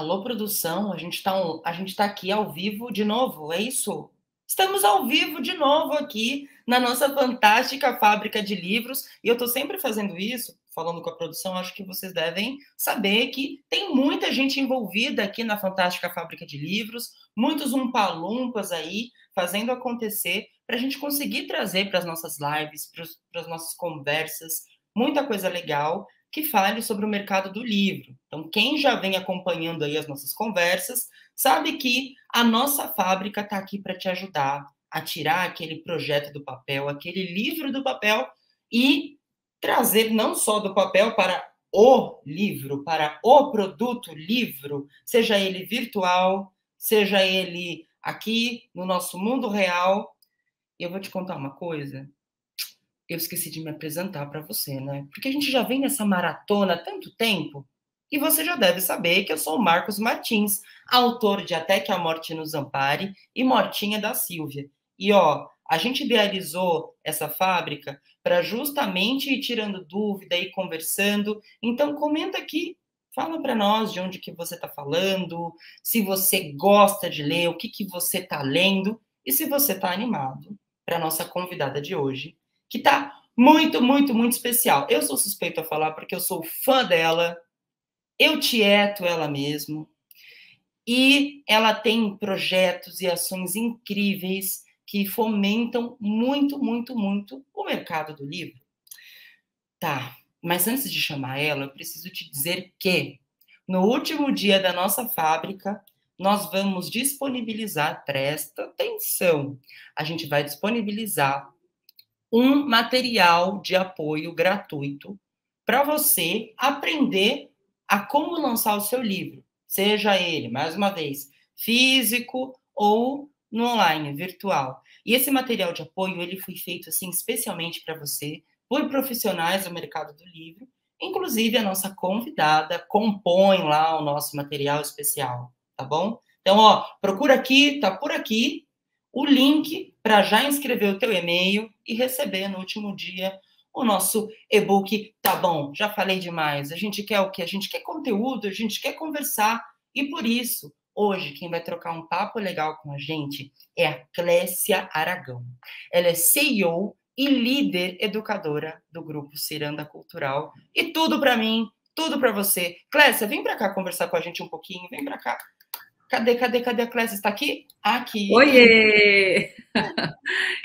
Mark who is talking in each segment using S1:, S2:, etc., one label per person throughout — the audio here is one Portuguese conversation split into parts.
S1: Alô, produção, a gente tá aqui ao vivo de novo, é isso? Estamos ao vivo de novo aqui na nossa fantástica fábrica de livros, e eu estou sempre fazendo isso, falando com a produção, acho que vocês devem saber que tem muita gente envolvida aqui na fantástica fábrica de livros, muitos umpa-lumpas aí, fazendo acontecer, para a gente conseguir trazer para as nossas lives, para as nossas conversas, muita coisa legal, que fale sobre o mercado do livro. Então, quem já vem acompanhando aí as nossas conversas, sabe que a nossa fábrica está aqui para te ajudar a tirar aquele projeto do papel, aquele livro do papel e trazer não só do papel para o livro, para o produto livro, seja ele virtual, seja ele aqui no nosso mundo real. Eu vou te contar uma coisa. eu esqueci de me apresentar para você, né? Porque a gente já vem nessa maratona há tanto tempo, e você já deve saber que eu sou o Marcos Martins, autor de Até que a Morte nos Ampare e Mortinha da Silvia. E ó, a gente idealizou essa fábrica para justamente ir tirando dúvida e conversando. Então comenta aqui, fala para nós de onde que você está falando, se você gosta de ler, o que que você está lendo e se você está animado para nossa convidada de hoje, que está muito, muito, muito especial. Eu sou suspeito a falar porque eu sou fã dela, eu tieto ela mesmo, e ela tem projetos e ações incríveis que fomentam muito, muito, muito o mercado do livro. Tá, mas antes de chamar ela, eu preciso te dizer que no último dia da nossa fábrica, nós vamos disponibilizar, presta atenção, a gente vai disponibilizar um material de apoio gratuito para você aprender a como lançar o seu livro, seja ele, mais uma vez, físico ou no online, virtual. E esse material de apoio, ele foi feito assim especialmente para você, por profissionais do mercado do livro, inclusive a nossa convidada compõe lá o nosso material especial, tá bom? Então, ó, procura aqui, tá por aqui, o link para já inscrever o teu e-mail e receber no último dia o nosso e-book. Tá bom, já falei demais. A gente quer o quê? A gente quer conteúdo, a gente quer conversar. E por isso, hoje, quem vai trocar um papo legal com a gente é a Clécia Aragão. Ela é CEO e líder educadora do Grupo Ciranda Cultural. E tudo para mim, tudo para você. Clécia, vem para cá conversar com a gente um pouquinho. Vem para cá. Cadê a Clécia? Está aqui? Aqui.
S2: Oiê!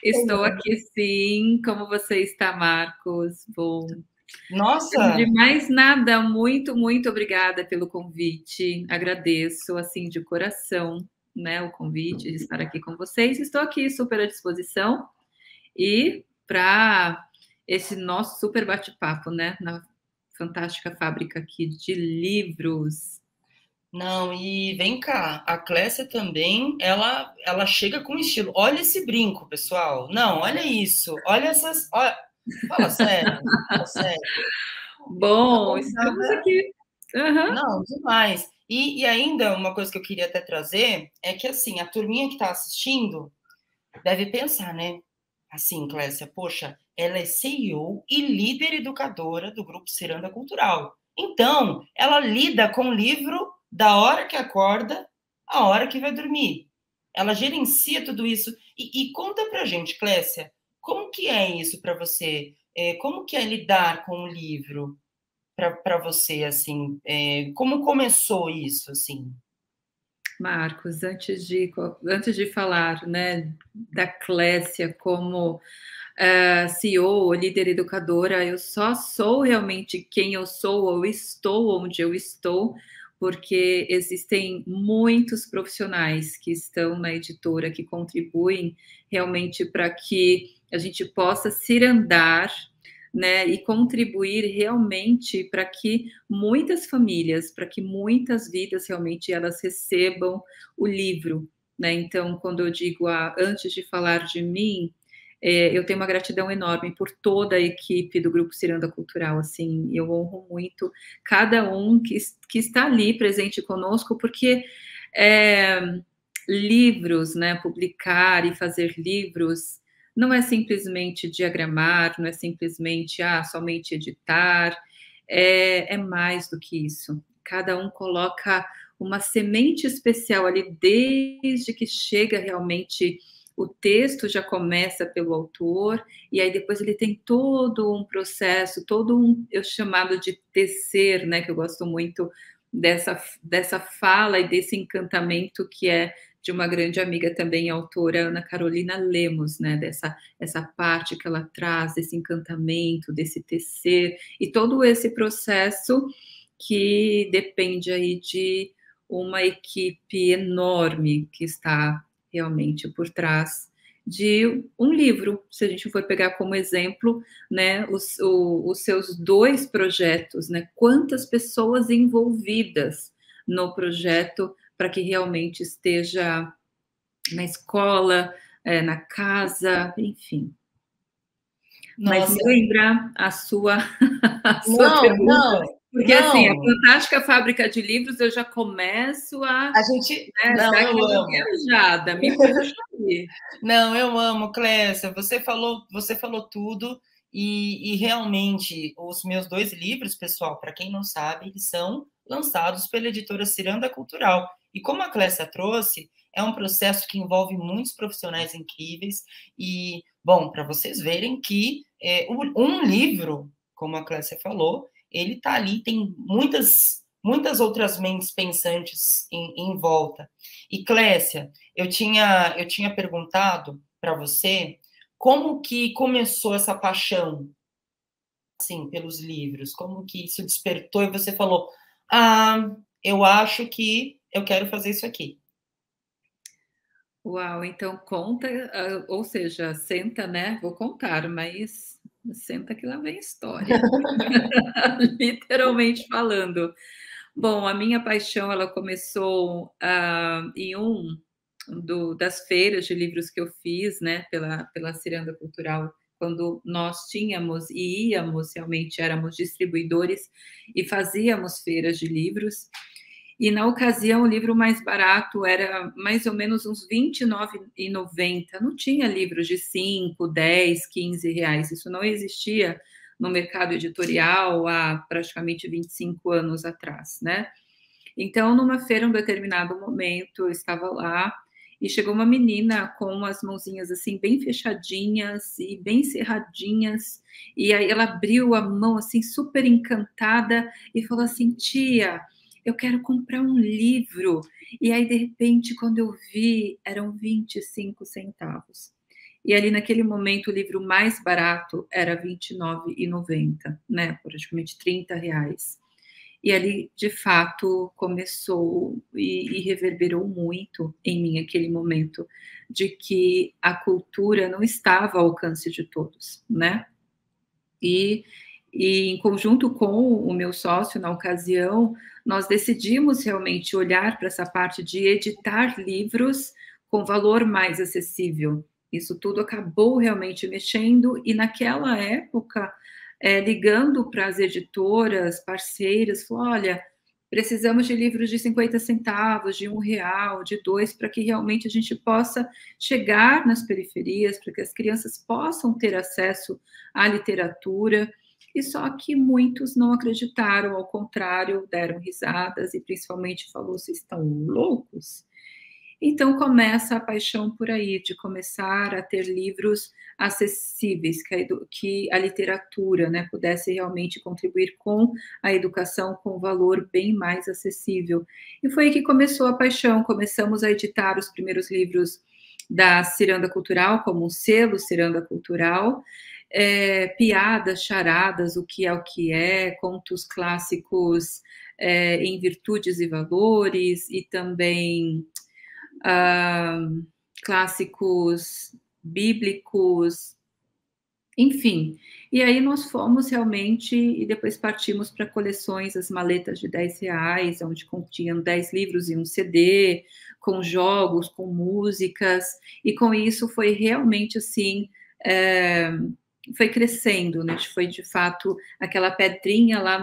S2: Estou aqui sim. Como você está, Marcos? Bom, antes
S1: Nossa,
S2: de mais nada, muito, muito obrigada pelo convite. Agradeço, assim, de coração, né, o convite de estar aqui com vocês. Estou aqui super à disposição e para esse nosso super bate-papo, né, na fantástica fábrica aqui de livros.
S1: não, e vem cá, a Clécia também, ela chega com estilo. Olha esse brinco, pessoal. Não, olha isso. Olha essas, olha, fala sério, fala sério. A
S2: Bom, estamos
S1: convidada,
S2: aqui. Aham.
S1: não, demais. E ainda uma coisa que eu queria até trazer é que assim, a turminha que está assistindo deve pensar, né? Assim, Clécia, poxa, ela é CEO e líder educadora do Grupo Ciranda Cultural. Então, ela lida com o livro da hora que acorda à hora que vai dormir. Ela gerencia tudo isso. E conta pra gente, Clécia, como que é isso para você? Como que é lidar com o livro para você, assim? Como começou isso, assim?
S2: Marcos, antes de falar, né, da Clécia como CEO, líder educadora, eu só sou realmente quem eu sou, ou estou onde eu estou, porque existem muitos profissionais que estão na editora, que contribuem realmente para que a gente possa cirandar, né, e contribuir realmente para que muitas famílias, para que muitas vidas realmente elas recebam o livro, né? Então, quando eu digo antes de falar de mim, eu tenho uma gratidão enorme por toda a equipe do Grupo Ciranda Cultural, assim, eu honro muito cada um que está ali presente conosco, porque livros, né, publicar e fazer livros não é simplesmente diagramar, não é simplesmente somente editar, é mais do que isso. Cada um coloca uma semente especial ali, desde que chega realmente o texto já começa pelo autor, e aí depois ele tem todo um processo, eu chamado de tecer, né, que eu gosto muito dessa fala e desse encantamento que é de uma grande amiga também, a autora Ana Carolina Lemos, né, essa parte que ela traz, desse encantamento, desse tecer, e todo esse processo que depende aí de uma equipe enorme que está realmente por trás de um livro. Se a gente for pegar como exemplo, né, os seus 2 projetos, né, quantas pessoas envolvidas no projeto para que realmente esteja na escola, na casa, enfim. Mas me
S1: Nossa,
S2: lembra a sua
S1: não,
S2: pergunta,
S1: não,
S2: porque, assim, a
S1: não.
S2: Fantástica Fábrica de Livros, eu já começo a,
S1: A gente,
S2: né,
S1: não,
S2: dar
S1: eu
S2: aquela
S1: amo.
S2: viajada, me puxa aí.
S1: Não, eu amo, Clécia. Você falou tudo e realmente os meus dois livros, pessoal, para quem não sabe, eles são lançados pela editora Ciranda Cultural. E como a Clécia trouxe, é um processo que envolve muitos profissionais incríveis e, bom, para vocês verem que um livro, como a Clécia falou, ele está ali, tem muitas outras mentes pensantes em volta. E Clécia, eu tinha perguntado para você como que começou essa paixão, assim, pelos livros, como que isso despertou e você falou, eu acho que eu quero fazer isso aqui.
S2: Uau, então conta, ou seja, senta, né, vou contar, mas senta que lá vem história, literalmente falando. Bom, a minha paixão, ela começou, em das feiras de livros que eu fiz, né, pela Ciranda Cultural, quando nós tínhamos e íamos, realmente éramos distribuidores e fazíamos feiras de livros. E na ocasião o livro mais barato era mais ou menos uns R$ 29,90. Não tinha livros de 5, 10, R$ 15. Isso não existia no mercado editorial há praticamente 25 anos atrás, né? Então, numa feira, um determinado momento, eu estava lá e chegou uma menina com as mãozinhas assim bem fechadinhas e bem cerradinhas, e aí ela abriu a mão assim super encantada e falou assim: "Tia, eu quero comprar um livro". E aí de repente, quando eu vi, eram 25 centavos. E ali naquele momento o livro mais barato era R$ 29,90, né? Praticamente R$ 30. E ali, de fato, começou e reverberou muito em mim aquele momento de que a cultura não estava ao alcance de todos, né? E, e em conjunto com o meu sócio, na ocasião, nós decidimos realmente olhar para essa parte de editar livros com valor mais acessível. Isso tudo acabou realmente mexendo, e naquela época, ligando para as editoras, parceiras, falou: olha, precisamos de livros de 50 centavos, de R$ 1, de dois, para que realmente a gente possa chegar nas periferias, para que as crianças possam ter acesso à literatura. E só que muitos não acreditaram, ao contrário, deram risadas e principalmente falou: vocês estão loucos? Então começa a paixão por aí, de começar a ter livros acessíveis, que a literatura, né, pudesse realmente contribuir com a educação com um valor bem mais acessível. E foi aí que começou a paixão, começamos a editar os primeiros livros da Ciranda Cultural, como um selo Ciranda Cultural, piadas, charadas, o que é, contos clássicos em virtudes e valores, e também clássicos bíblicos, enfim. E aí nós fomos realmente, e depois partimos para coleções, as maletas de R$ 10, onde continham 10 livros e um CD, com jogos, com músicas, e com isso foi realmente assim, foi crescendo, né? Foi de fato aquela pedrinha lá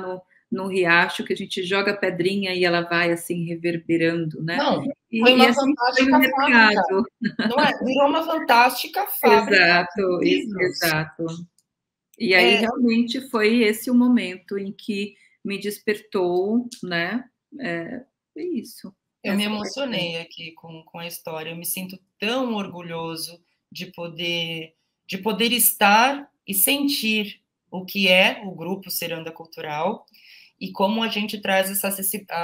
S2: no riacho, que a gente joga a pedrinha e ela vai assim reverberando, né?
S1: Não, foi
S2: E
S1: uma
S2: assim foi no
S1: fantástica fábrica,
S2: mercado.
S1: não é? Virou uma fantástica fábrica de
S2: Exato,
S1: livros.
S2: exato. E aí
S1: É,
S2: realmente foi esse o momento em que me despertou, né? É isso,
S1: eu me
S2: essa paixão.
S1: emocionei aqui com a história. Eu me sinto tão orgulhoso de poder estar e sentir o que é o Grupo Ciranda Cultural e como a gente traz essa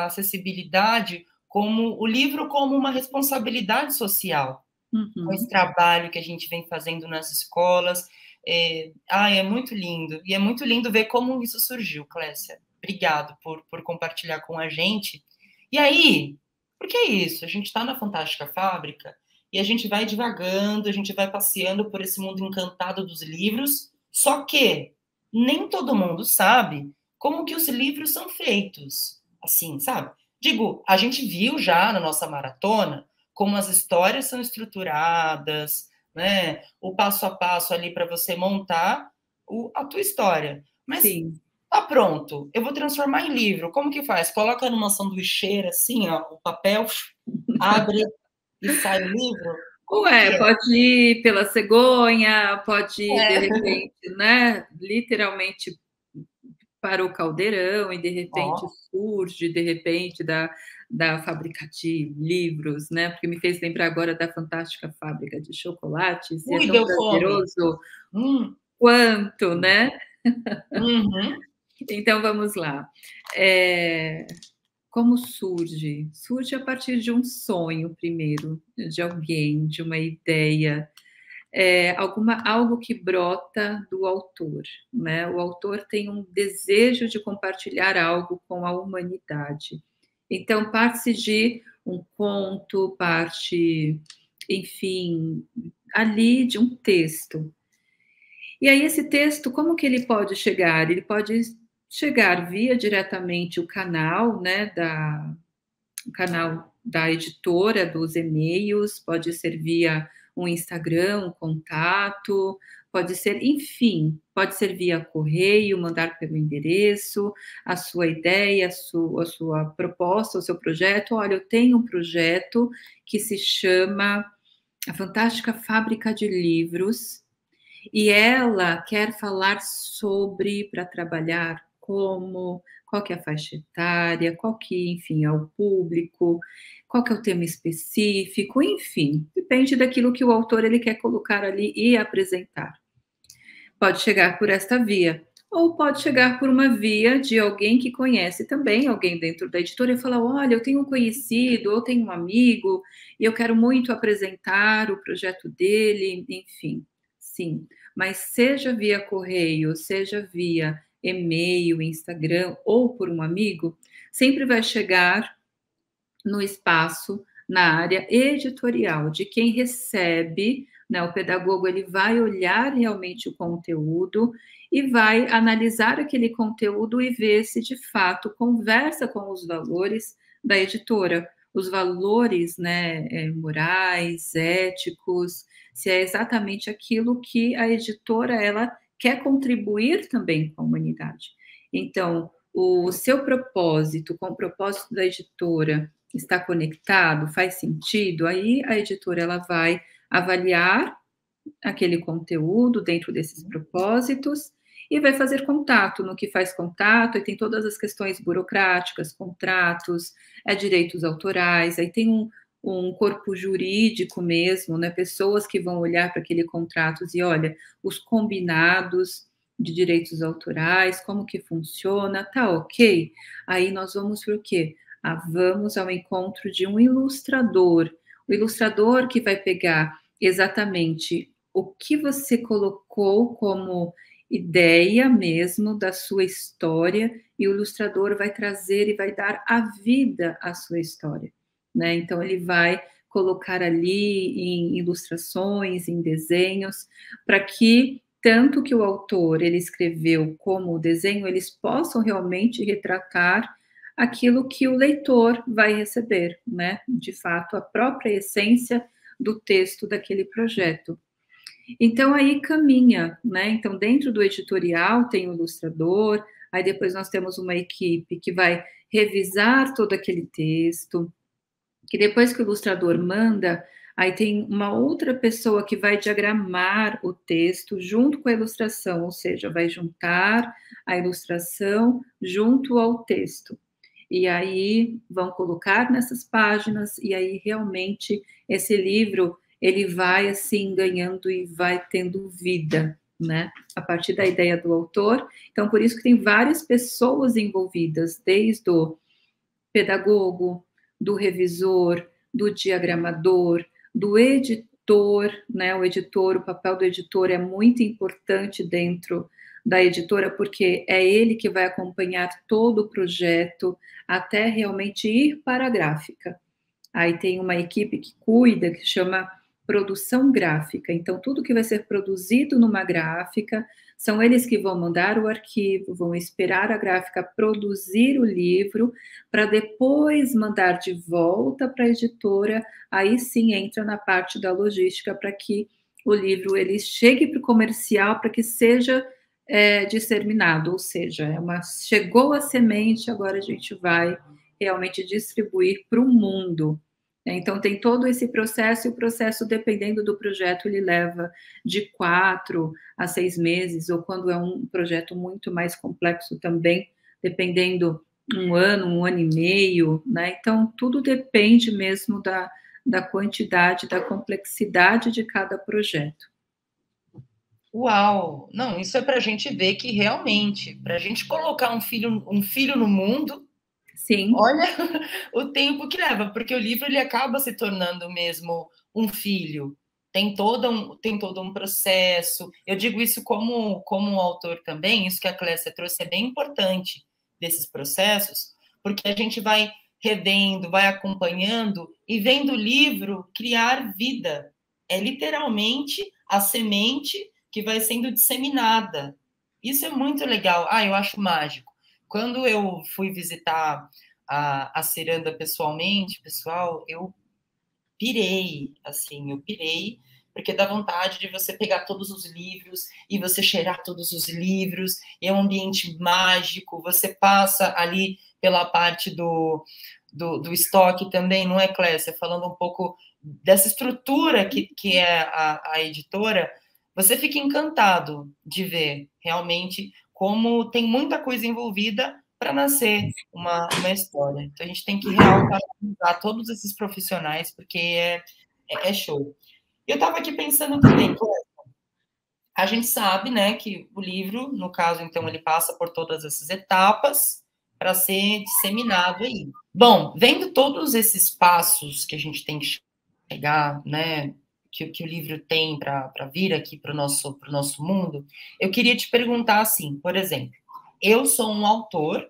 S1: acessibilidade como o livro como uma responsabilidade social, com esse
S2: Uhum.
S1: trabalho que a gente vem fazendo nas escolas. É muito lindo. E é muito lindo ver como isso surgiu, Clécia. Obrigado por compartilhar com a gente. E aí, porque é isso, a gente está na Fantástica Fábrica e a gente vai divagando, a gente vai passeando por esse mundo encantado dos livros, só que nem todo mundo sabe como que os livros são feitos, assim, sabe? Digo, a gente viu já na nossa maratona como as histórias são estruturadas, né? O passo a passo ali para você montar a tua história. Mas
S2: Sim.
S1: tá pronto, eu vou transformar em livro. Como que faz? Coloca numa sanduicheira, assim, ó, o papel, abre e sai o livro? Como que
S2: Ué,
S1: é?
S2: pode ir pela cegonha, pode ir, de
S1: É.
S2: repente, né, literalmente para o caldeirão e, de repente,
S1: Ó,
S2: surge, de repente, da fábrica de livros, né, porque me fez lembrar agora da fantástica fábrica de chocolates, e é
S1: ui,
S2: tão
S1: deu fome.
S2: prazeroso
S1: Hum,
S2: quanto, né?
S1: uhum.
S2: Então, vamos lá. Eh, Como surge? Surge a partir de um sonho primeiro, de alguém, de uma ideia, algo que brota do autor, né. O autor tem um desejo de compartilhar algo com a humanidade. Então parte-se de um conto, parte, enfim, ali de um texto. E aí esse texto, como que ele pode chegar? Ele pode chegar via diretamente o canal da editora, dos e-mails, pode ser via um Instagram, um contato, pode ser, enfim, pode ser via correio, mandar pelo endereço, a sua ideia, a sua proposta, o seu projeto. Olha, eu tenho um projeto que se chama A Fantástica Fábrica de Livros, e ela quer falar sobre, para trabalhar como, qual que é a faixa etária, qual que, enfim, é o público, qual que é o tema específico, enfim, depende daquilo que o autor ele quer colocar ali e apresentar. Pode chegar por esta via, ou pode chegar por uma via de alguém que conhece também, alguém dentro da editora, e falar: olha, eu tenho um conhecido, ou tenho um amigo, e eu quero muito apresentar o projeto dele, enfim, sim. Mas seja via correio, seja via e-mail, Instagram, ou por um amigo, sempre vai chegar no espaço, na área editorial, de quem recebe, né, o pedagogo ele vai olhar realmente o conteúdo e vai analisar aquele conteúdo e ver se de fato conversa com os valores da editora, os valores, né, morais, éticos, se é exatamente aquilo que a editora ela quer contribuir também com a humanidade. Então, o seu propósito com o propósito da editora está conectado, faz sentido, aí a editora ela vai avaliar aquele conteúdo dentro desses propósitos e vai fazer contato. No que faz contato, aí tem todas as questões burocráticas, contratos, direitos autorais, aí tem um corpo jurídico mesmo, né? Pessoas que vão olhar para aquele contrato e olha, os combinados de direitos autorais, como que funciona, tá ok? Aí nós vamos para o quê? Vamos ao encontro de um ilustrador. O ilustrador que vai pegar exatamente o que você colocou como ideia mesmo da sua história, e o ilustrador vai trazer e vai dar a vida à sua história, né? Então ele vai colocar ali em ilustrações, em desenhos, para que tanto que o autor ele escreveu como o desenho, eles possam realmente retratar aquilo que o leitor vai receber, né? De fato, a própria essência do texto daquele projeto. Então aí caminha, né? Então dentro do editorial tem o ilustrador, aí depois nós temos uma equipe que vai revisar todo aquele texto, que depois que o ilustrador manda, aí tem uma outra pessoa que vai diagramar o texto junto com a ilustração, ou seja, vai juntar a ilustração junto ao texto. E aí vão colocar nessas páginas, e aí realmente esse livro ele vai assim ganhando e vai tendo vida, né? A partir da ideia do autor. Então, por isso que tem várias pessoas envolvidas, desde o pedagogo, do revisor, do diagramador, do editor, né? O editor, o papel do editor é muito importante dentro da editora, porque é ele que vai acompanhar todo o projeto até realmente ir para a gráfica. Aí tem uma equipe que cuida, que chama produção gráfica. Então, tudo que vai ser produzido numa gráfica, são eles que vão mandar o arquivo, vão esperar a gráfica produzir o livro, para depois mandar de volta para a editora, aí sim entra na parte da logística, para que o livro ele chegue para o comercial, para que seja disseminado, ou seja, chegou a semente, agora a gente vai realmente distribuir para o mundo. Então, tem todo esse processo, e o processo, dependendo do projeto, ele leva de 4 a 6 meses, ou quando é um projeto muito mais complexo também, dependendo, 1 ano e meio, né? Então, tudo depende mesmo da quantidade, da complexidade de cada projeto.
S1: Uau! Não, isso é para a gente ver que realmente, para a gente colocar um filho no mundo,
S2: Sim.
S1: olha o tempo que leva, porque o livro ele acaba se tornando mesmo um filho. Tem todo um processo. Eu digo isso como um autor também, isso que a Clécia trouxe é bem importante desses processos, porque a gente vai revendo, vai acompanhando e vendo o livro criar vida. É literalmente a semente que vai sendo disseminada. Isso é muito legal. Ah, eu acho mágico. Quando eu fui visitar a ciranda pessoalmente, pessoal, eu pirei, assim, eu pirei, porque dá vontade de você pegar todos os livros e você cheirar todos os livros, é um ambiente mágico, você passa ali pela parte do estoque também, não é, Clécia? Falando um pouco dessa estrutura que é a editora, você fica encantado de ver realmente como tem muita coisa envolvida para nascer uma história. Então, a gente tem que realmente usar todos esses profissionais, porque é show. Eu estava aqui pensando também, a gente sabe, né, que o livro, no caso, então, ele passa por todas essas etapas para ser disseminado aí. Bom, vendo todos esses passos que a gente tem que chegar, né, que o livro tem para vir aqui para o nosso mundo, eu queria te perguntar assim, por exemplo, eu sou um autor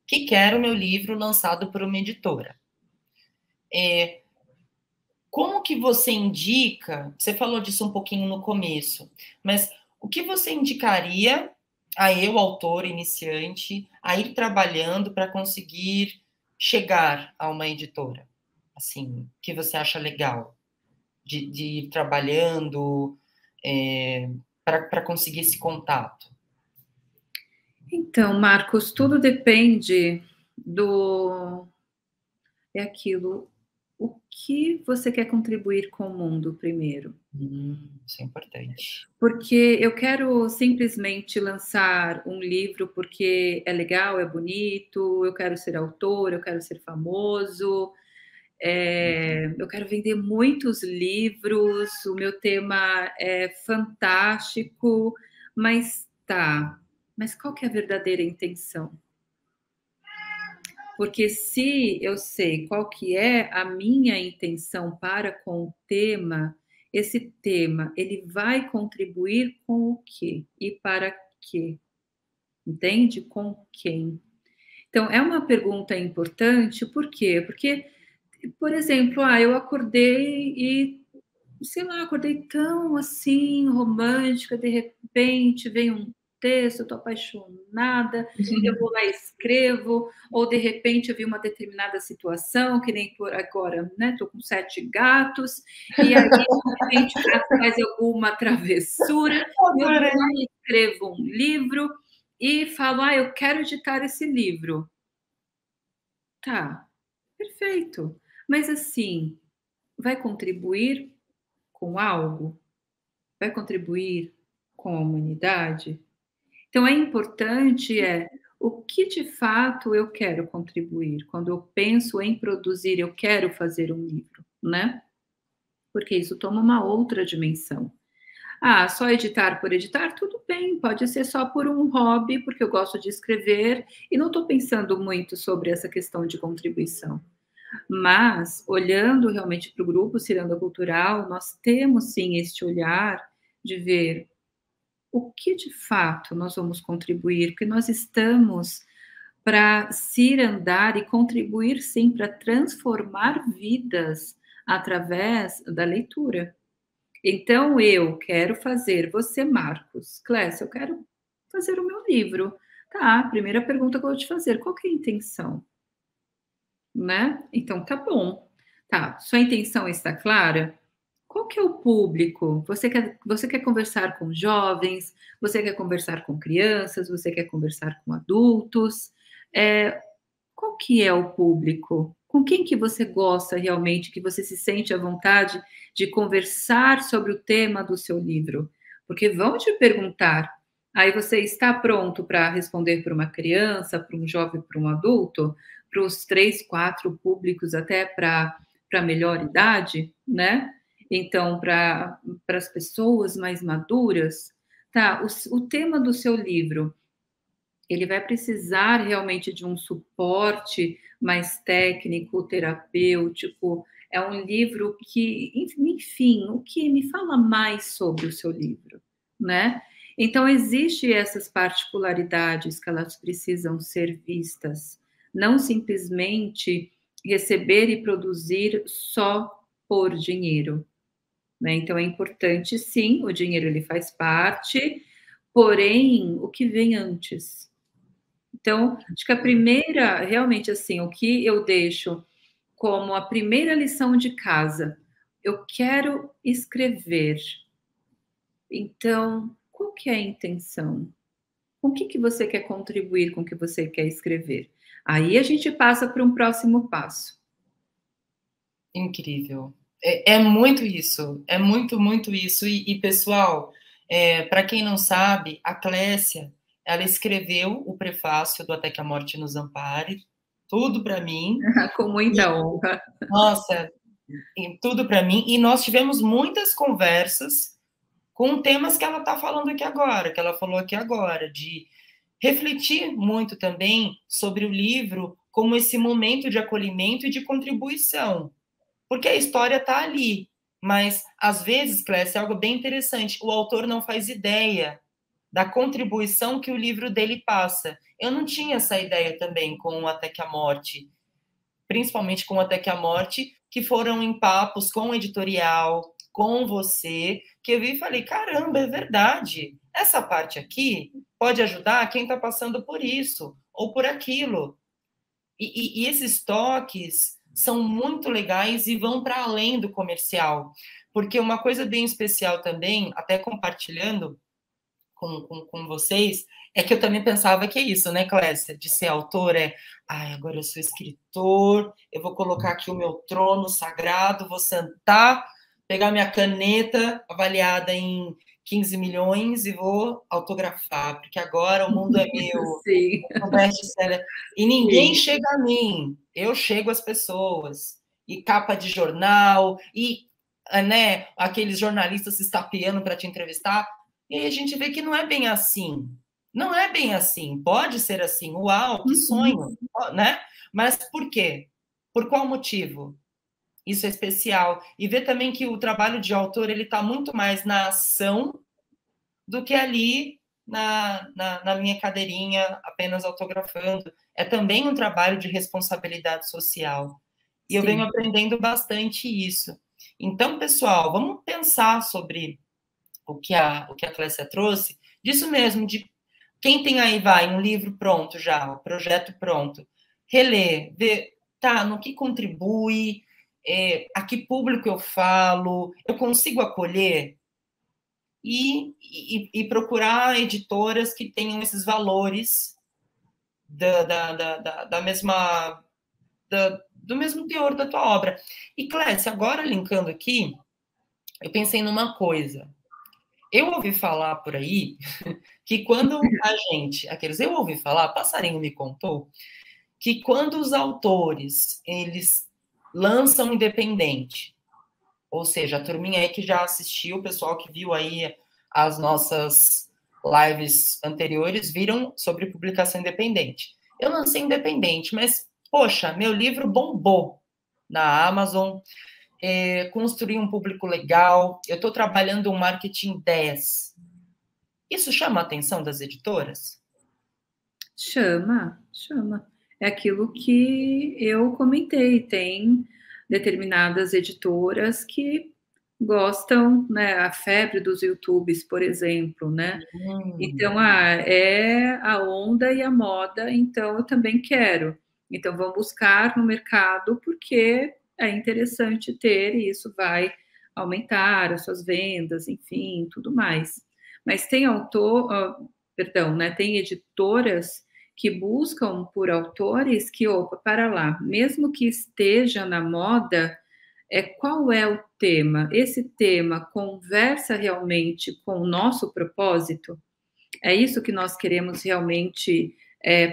S1: que quero o meu livro lançado por uma editora. Como que você indica? Você falou disso um pouquinho no começo, mas o que você indicaria a eu, autor iniciante, a ir trabalhando para conseguir chegar a uma editora? Assim, que você acha legal de ir trabalhando para conseguir esse contato?
S2: Então, Marcos, tudo depende do. É aquilo. O que você quer contribuir com o mundo primeiro?
S1: Isso é importante.
S2: Porque eu quero simplesmente lançar um livro porque é legal, é bonito, eu quero ser autor, eu quero ser famoso, eu quero vender muitos livros, o meu tema é fantástico, mas tá, mas qual que é a verdadeira intenção? Porque se eu sei qual que é a minha intenção para com o tema, esse tema ele vai contribuir com o quê? E para quê? Entende? Com quem? Então, é uma pergunta importante, por quê? Porque, por exemplo, eu acordei e, sei lá, acordei tão assim, romântica, de repente vem um texto, eu tô apaixonada, eu vou lá e escrevo, ou de repente eu vi uma determinada situação, que nem por agora, né? Tô com 7 gatos, e aí de repente o gato faz alguma travessura, e eu vou lá e escrevo um livro e falo, eu quero editar esse livro. Tá, perfeito. Mas assim, vai contribuir com algo? Vai contribuir com a humanidade? Então, é importante o que de fato eu quero contribuir. Quando eu penso em produzir, eu quero fazer um livro, né? Porque isso toma uma outra dimensão. Só editar por editar, tudo bem, pode ser só por um hobby, porque eu gosto de escrever e não estou pensando muito sobre essa questão de contribuição. Mas, olhando realmente para o grupo Ciranda Cultural, nós temos sim este olhar de ver o que de fato nós vamos contribuir, porque nós estamos para cirandar e contribuir sim para transformar vidas através da leitura. Então, eu quero fazer, você, Marcos, Clécia, eu quero fazer o meu livro. Tá, primeira pergunta que eu vou te fazer, qual que é a intenção? Né? Então, tá bom. Tá, sua intenção está clara? Qual que é o público? Você quer conversar com jovens? Você quer conversar com crianças? Você quer conversar com adultos? É, qual que é o público? Com quem que você gosta realmente, que você se sente à vontade de conversar sobre o tema do seu livro? Porque vão te perguntar, aí você está pronto para responder para uma criança, para um jovem, para um adulto, para os 3, 4 públicos, até para melhor idade, né? Então, para as pessoas mais maduras, tá? O tema do seu livro, ele vai precisar realmente de um suporte mais técnico, terapêutico. É um livro que, enfim, o que me fala mais sobre o seu livro, né? Então, existe essas particularidades que elas precisam ser vistas, não simplesmente receber e produzir só por dinheiro, né? Então, é importante, sim, o dinheiro ele faz parte, porém, o que vem antes? Então, acho que a primeira, realmente, assim, o que eu deixo como a primeira lição de casa, eu quero escrever. Então, qual que é a intenção? Com o que você quer contribuir com o que você quer escrever? Aí a gente passa para um próximo passo.
S1: Incrível. É muito isso, é muito, muito isso. Pessoal, para quem não sabe, a Clécia, ela escreveu o prefácio do Até que a Morte nos Ampare, tudo para mim.
S2: Com muita honra.
S1: Nossa, tudo para mim. E nós tivemos muitas conversas com temas que ela está falando aqui agora, que ela falou aqui agora, de refletir muito também sobre o livro como esse momento de acolhimento e de contribuição. Porque a história está ali, mas às vezes, Clécia, é algo bem interessante. O autor não faz ideia da contribuição que o livro dele passa. Eu não tinha essa ideia também com o Até que a Morte, principalmente com o Até que a Morte, que foram em papos com o editorial, com você, que eu vi e falei, caramba, é verdade. Essa parte aqui pode ajudar quem está passando por isso ou por aquilo. E esses toques são muito legais e vão para além do comercial. Porque uma coisa bem especial também, até compartilhando com vocês, é que eu também pensava que é isso, né, Clécia? De ser autor ai, agora eu sou escritor, eu vou colocar aqui o meu trono sagrado, vou sentar, pegar minha caneta avaliada em 15 milhões e vou autografar, porque agora o mundo é meu,
S2: Sim,
S1: o best-seller. E ninguém
S2: sim.
S1: chega a mim, eu chego às pessoas. E capa de jornal, e né, aqueles jornalistas se estapeando para te entrevistar. E aí a gente vê que não é bem assim. Não é bem assim. Pode ser assim. Uau, que
S2: Uhum.
S1: sonho, né? Mas por quê? Por qual motivo? Isso é especial. E ver também que o trabalho de autor ele está muito mais na ação do que ali na minha cadeirinha apenas autografando. É também um trabalho de responsabilidade social. E eu venho
S2: Sim.
S1: aprendendo bastante isso. Então, pessoal, vamos pensar sobre o que a Clécia trouxe, disso mesmo, de quem tem aí, um livro pronto já, o projeto pronto, reler, ver, tá, no que contribui, a que público eu falo, eu consigo acolher, e procurar editoras que tenham esses valores da mesma, do mesmo teor da tua obra. E, Clécia, agora linkando aqui, eu pensei numa coisa. Eu ouvi falar por aí que quando eu ouvi falar, passarinho me contou, que quando os autores, eles lançam independente, ou seja, a turminha aí que já assistiu, o pessoal que viu aí as nossas lives anteriores, viram sobre publicação independente. Eu lancei independente, mas, poxa, meu livro bombou na Amazon, construí um público legal, eu estou trabalhando um marketing 10. Isso chama a atenção das editoras?
S2: Chama, chama. É aquilo que eu comentei, tem determinadas editoras que gostam, né, a febre dos YouTubes, por exemplo, né. Então, é a onda e a moda, então eu também quero. Então vão buscar no mercado, porque é interessante ter e isso vai aumentar as suas vendas, enfim, tudo mais. Mas tem autor, perdão, né, tem editoras que buscam por autores que, opa, para lá, mesmo que esteja na moda, qual é o tema? Esse tema conversa realmente com o nosso propósito? É isso que nós queremos realmente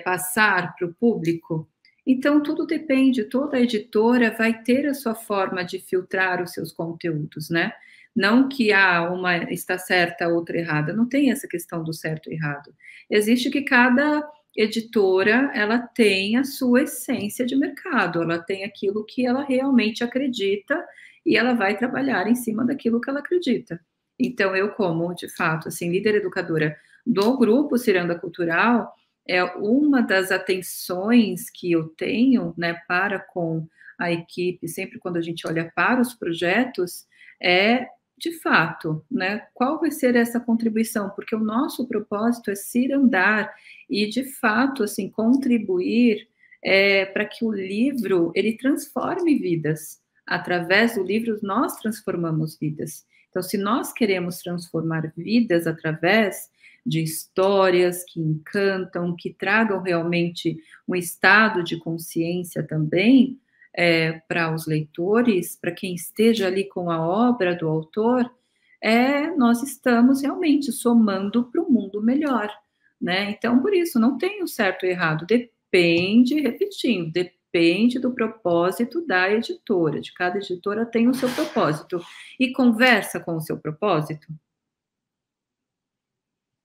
S2: passar para o público? Então, tudo depende, toda editora vai ter a sua forma de filtrar os seus conteúdos, né? Não que uma está certa, a outra errada, não tem essa questão do certo e errado. Existe que cada editora, ela tem a sua essência de mercado, ela tem aquilo que ela realmente acredita e ela vai trabalhar em cima daquilo que ela acredita. Então, eu como, de fato, assim, líder educadora do grupo Ciranda Cultural, uma das atenções que eu tenho, né, para com a equipe, sempre quando a gente olha para os projetos, de fato, né, qual vai ser essa contribuição? Porque o nosso propósito é cirandar e, de fato, assim, contribuir para que o livro, ele transforme vidas. Através do livro, nós transformamos vidas. Então, se nós queremos transformar vidas através de histórias que encantam, que tragam realmente um estado de consciência também para os leitores, para quem esteja ali com a obra do autor, nós estamos realmente somando para um mundo melhor, né? Então, por isso, não tem o certo e errado, depende, repetindo, depende do propósito da editora, de cada editora tem o seu propósito, e conversa com o seu propósito.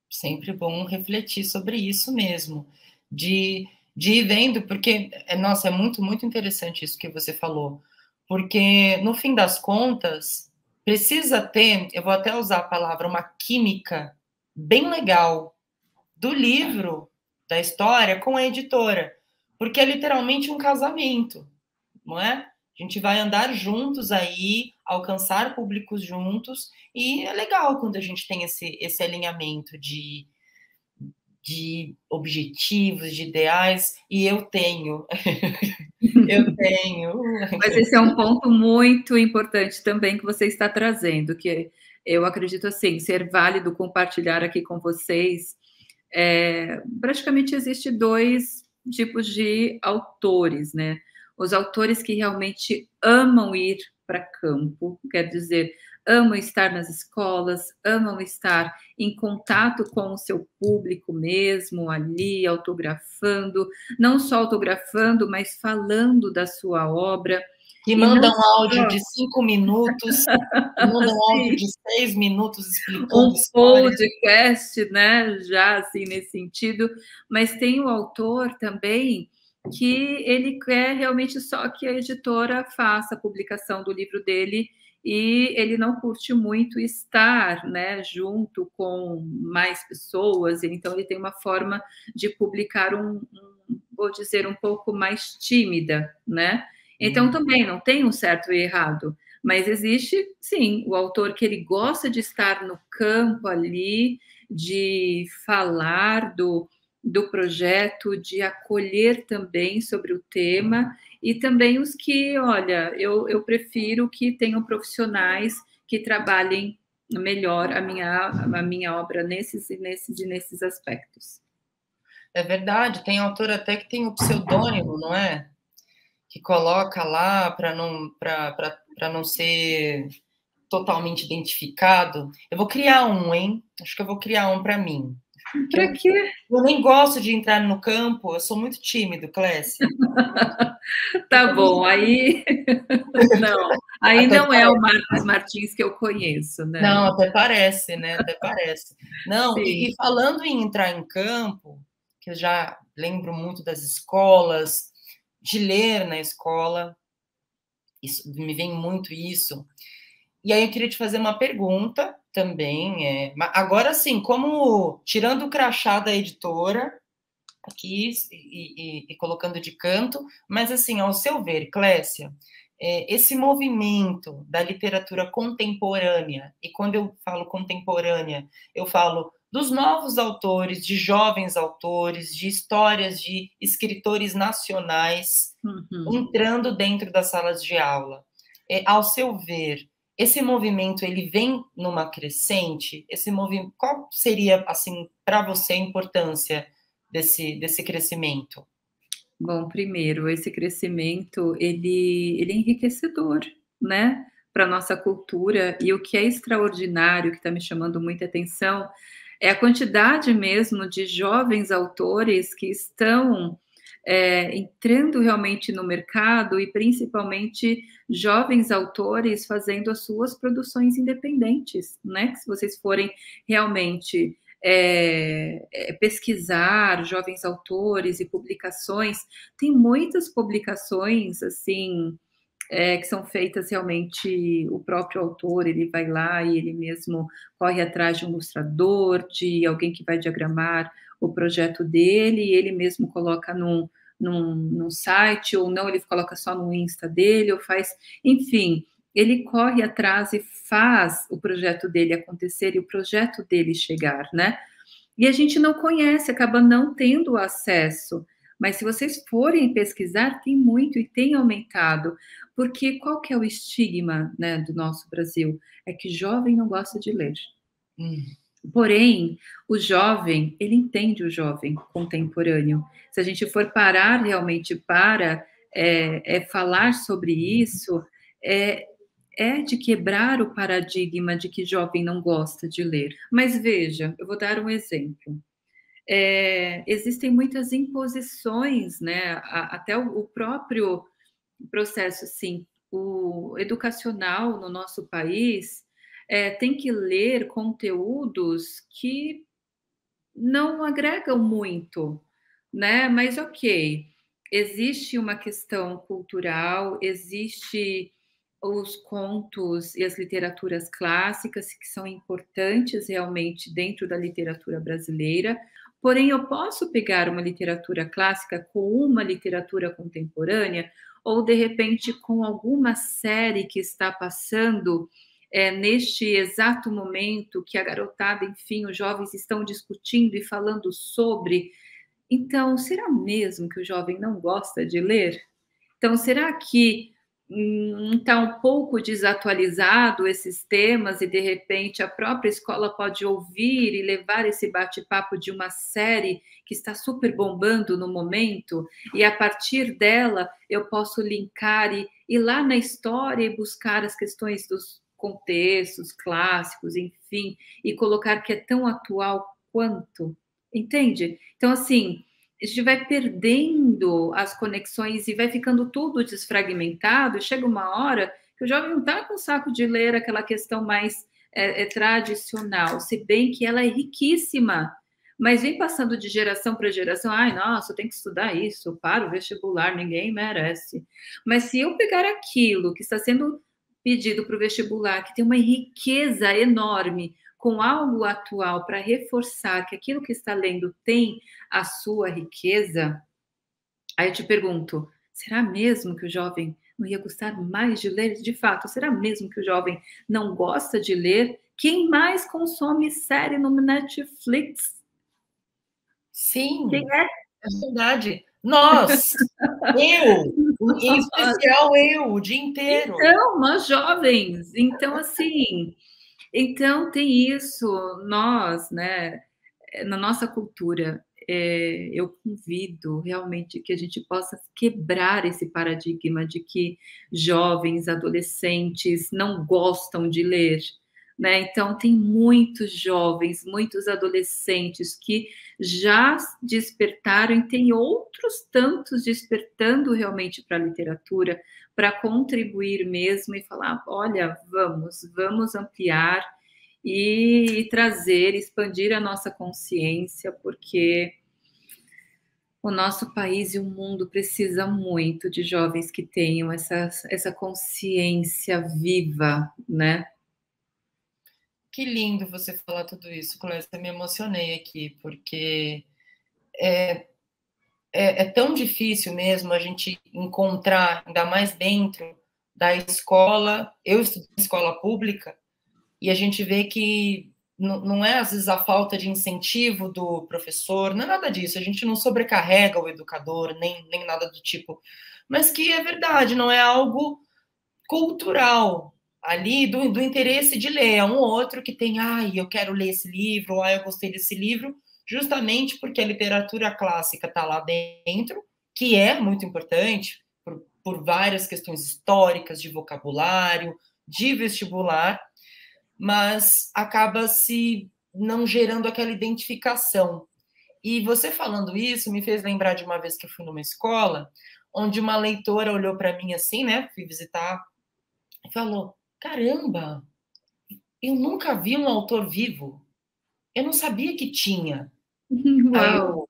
S1: Sempre bom refletir sobre isso mesmo, de ir vendo, porque, nossa, é muito, muito interessante isso que você falou, porque, no fim das contas, precisa ter, eu vou até usar a palavra, uma química bem legal do livro, da história, com a editora, porque é literalmente um casamento, não é? A gente vai andar juntos aí, alcançar públicos juntos, e é legal quando a gente tem esse alinhamento de objetivos, de ideais, e eu tenho. Eu tenho.
S2: Mas esse é um ponto muito importante também que você está trazendo, que eu acredito assim, ser válido compartilhar aqui com vocês. Praticamente existe 2 tipos de autores, né? Os autores que realmente amam ir para campo, quer dizer, amam estar nas escolas, amam estar em contato com o seu público mesmo, ali, autografando, não só autografando, mas falando da sua obra.
S1: Que mandam áudio de 5 minutos, mandam áudio de 6 minutos explicando história.
S2: Podcast, né, já assim, nesse sentido, mas tem o autor também que ele quer realmente só que a editora faça a publicação do livro dele e ele não curte muito estar, né, junto com mais pessoas, então ele tem uma forma de publicar vou dizer, um pouco mais tímida, né? Então também não tem um certo e errado, mas existe, sim, o autor que ele gosta de estar no campo ali, de falar do projeto, de acolher também sobre o tema, e também os que, olha, eu prefiro que tenham profissionais que trabalhem melhor a minha obra nesses aspectos.
S1: É verdade, tem autor até que tem o pseudônimo, não é? Que coloca lá para não ser totalmente identificado. Eu vou criar um, hein? Acho que eu vou criar um para mim.
S2: Para quê?
S1: Eu nem gosto de entrar no campo, eu sou muito tímido, Clécia.
S2: Tá bom, aí não, aí
S1: Até
S2: não
S1: parece.
S2: É o Marcos Martins que eu conheço, né?
S1: Não, até parece, né? Até parece. Não, e falando em entrar em campo, que eu já lembro muito das escolas, de ler na escola, isso, me vem muito isso. E aí eu queria te fazer uma pergunta também. Agora sim, como tirando o crachá da editora aqui e colocando de canto, mas assim, ao seu ver, Clécia, esse movimento da literatura contemporânea, e quando eu falo contemporânea, eu falo dos novos autores, de jovens autores, de histórias de escritores nacionais entrando dentro das salas de aula. Ao seu ver, esse movimento, ele vem numa crescente? Esse movimento, qual seria, assim, para você a importância desse crescimento?
S2: Bom, primeiro, esse crescimento, ele é enriquecedor, né, para nossa cultura, e o que é extraordinário, que está me chamando muita atenção, é a quantidade mesmo de jovens autores que estão, entrando realmente no mercado e principalmente jovens autores fazendo as suas produções independentes, né, que se vocês forem realmente pesquisar jovens autores e publicações, tem muitas publicações assim que são feitas realmente, o próprio autor ele vai lá e ele mesmo corre atrás de um ilustrador, de alguém que vai diagramar o projeto dele, e ele mesmo coloca num site, ou não, ele coloca só no Insta dele, ou faz, enfim, ele corre atrás e faz o projeto dele acontecer e o projeto dele chegar, né? E a gente não conhece, acaba não tendo acesso. Mas se vocês forem pesquisar, tem muito e tem aumentado. Porque qual que é o estigma, né, do nosso Brasil? É que jovem não gosta de ler. Porém, o jovem, ele entende o jovem contemporâneo. Se a gente for parar realmente para falar sobre isso, é de quebrar o paradigma de que jovem não gosta de ler. Mas veja, eu vou dar um exemplo. Existem muitas imposições, né? Até o próprio processo, assim, o educacional no nosso país tem que ler conteúdos que não agregam muito, né? Mas ok, existe uma questão cultural, existe os contos e as literaturas clássicas que são importantes realmente dentro da literatura brasileira, porém eu posso pegar uma literatura clássica com uma literatura contemporânea ou de repente com alguma série que está passando neste exato momento que a garotada, enfim, os jovens estão discutindo e falando sobre. Então, será mesmo que o jovem não gosta de ler? Então, será que está um pouco desatualizado esses temas e, de repente, a própria escola pode ouvir e levar esse bate-papo de uma série que está super bombando no momento e, a partir dela, eu posso linkar e ir lá na história e buscar as questões dos contextos clássicos, enfim, e colocar que é tão atual quanto, entende? Então, assim, a gente vai perdendo as conexões e vai ficando tudo desfragmentado, e chega uma hora que o jovem não está com saco de ler aquela questão mais tradicional, se bem que ela é riquíssima, mas vem passando de geração para geração, ai, nossa, eu tenho que estudar isso, para o vestibular, ninguém merece. Mas se eu pegar aquilo que está sendo pedido para o vestibular, que tem uma riqueza enorme, com algo atual para reforçar que aquilo que está lendo tem a sua riqueza, aí eu te pergunto, será mesmo que o jovem não ia gostar mais de ler? De fato, será mesmo que o jovem não gosta de ler? Quem mais consome série no Netflix?
S1: Sim,
S2: Quem é?
S1: é verdade. Nós, eu, em especial eu, o dia inteiro.
S2: Então, nós jovens. Então, assim, então tem isso, nós, né, na nossa cultura, eu convido realmente que a gente possa quebrar esse paradigma de que jovens, adolescentes não gostam de ler, né? Então, tem muitos jovens, muitos adolescentes que já despertaram e tem outros tantos despertando realmente para a literatura, para contribuir mesmo e falar, olha, vamos ampliar e trazer, expandir a nossa consciência, porque o nosso país e o mundo precisa muito de jovens que tenham essa consciência viva, né?
S1: Que lindo você falar tudo isso, Clécia. Eu me emocionei aqui, porque é tão difícil mesmo a gente encontrar, ainda mais dentro da escola. Eu estudo em escola pública, e a gente vê que não é, às vezes, a falta de incentivo do professor, não é nada disso, a gente não sobrecarrega o educador, nem nada do tipo, mas que é verdade, não é algo cultural. ali do interesse de ler. É um ou outro que tem, ai, eu quero ler esse livro, ou ai, eu gostei desse livro, justamente porque a literatura clássica está lá dentro, que é muito importante por várias questões históricas, de vocabulário, de vestibular, mas acaba se não gerando aquela identificação. E você falando isso me fez lembrar de uma vez que eu fui numa escola, onde uma leitora olhou para mim assim, né? Fui visitar, e falou: caramba, eu nunca vi um autor vivo. Eu não sabia que tinha. Aí,
S2: Uau!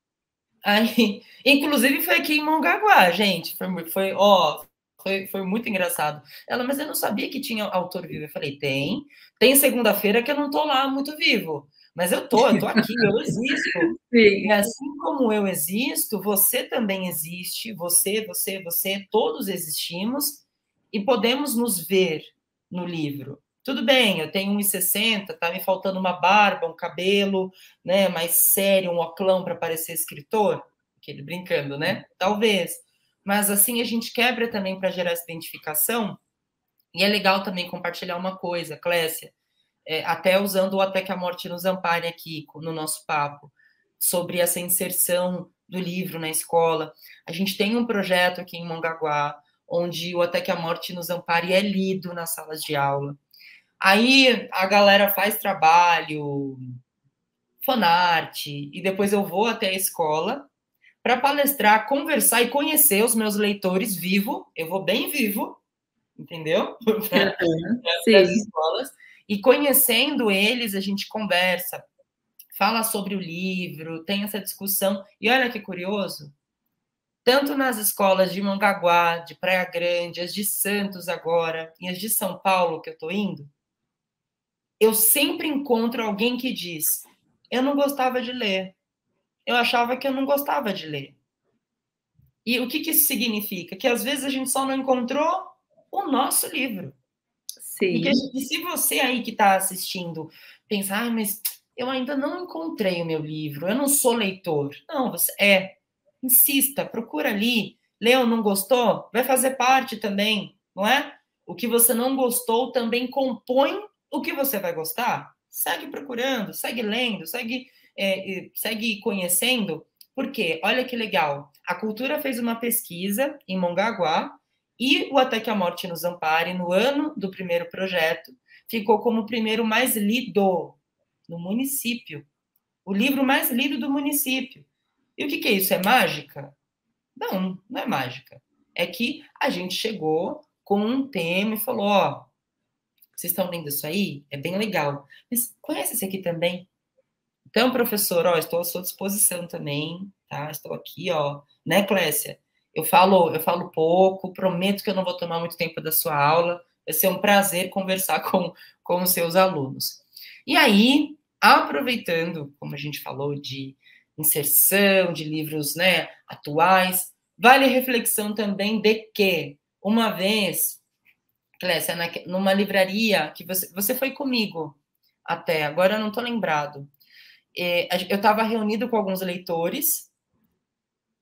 S1: inclusive foi aqui em Mongaguá, gente. Foi muito engraçado. Ela, mas eu não sabia que tinha autor vivo. Eu falei, tem segunda-feira que eu não tô lá muito vivo. Mas eu tô aqui, eu existo. E
S2: Sim.
S1: assim como eu existo, você também existe, você, todos existimos e podemos nos ver no livro. Tudo bem, eu tenho 1,60, tá me faltando uma barba, um cabelo, né, mais sério, um oclão para parecer escritor, aquele brincando, né? Talvez. Mas assim a gente quebra também para gerar essa identificação. E é legal também compartilhar uma coisa, Clécia, até usando o Até que a Morte nos Ampare aqui no nosso papo, sobre essa inserção do livro na escola. A gente tem um projeto aqui em Mongaguá, onde o Até que a Morte nos Ampare é lido nas salas de aula. Aí a galera faz trabalho, fanart, e depois eu vou até a escola para palestrar, conversar e conhecer os meus leitores vivo. Eu vou bem vivo, entendeu?
S2: Uhum.
S1: Das
S2: Sim.
S1: escolas. E conhecendo eles, a gente conversa, fala sobre o livro, tem essa discussão. E olha que curioso, tanto nas escolas de Mongaguá, de Praia Grande, as de Santos agora, e as de São Paulo que eu estou indo, eu sempre encontro alguém que diz: eu não gostava de ler, eu achava que eu não gostava de ler. E o que isso significa? Que às vezes a gente só não encontrou o nosso livro.
S2: Sim.
S1: E se você aí que está assistindo pensar, mas eu ainda não encontrei o meu livro, eu não sou leitor. Não, você insista, procura ali, leu, não gostou, vai fazer parte também, não é? O que você não gostou também compõe o que você vai gostar. Segue procurando, segue lendo, segue conhecendo, porque olha que legal, a Cultura fez uma pesquisa em Mongaguá e o Até que a Morte nos Ampare, no ano do primeiro projeto, ficou como o primeiro mais lido no município. O livro mais lido do município. E o que é isso? É mágica? Não, não é mágica. É que a gente chegou com um tema e falou: ó, vocês estão lendo isso aí? É bem legal. Mas conhece esse aqui também? Então, professor, ó, estou à sua disposição também, tá? Estou aqui, ó, né, Clécia? Eu falo pouco, prometo que eu não vou tomar muito tempo da sua aula. Vai ser um prazer conversar com os seus alunos. E aí, aproveitando, como a gente falou, de inserção, de livros, né, atuais, vale a reflexão também de que, uma vez, Clécia, numa livraria que você foi comigo até, agora eu não estou lembrado, eu estava reunido com alguns leitores,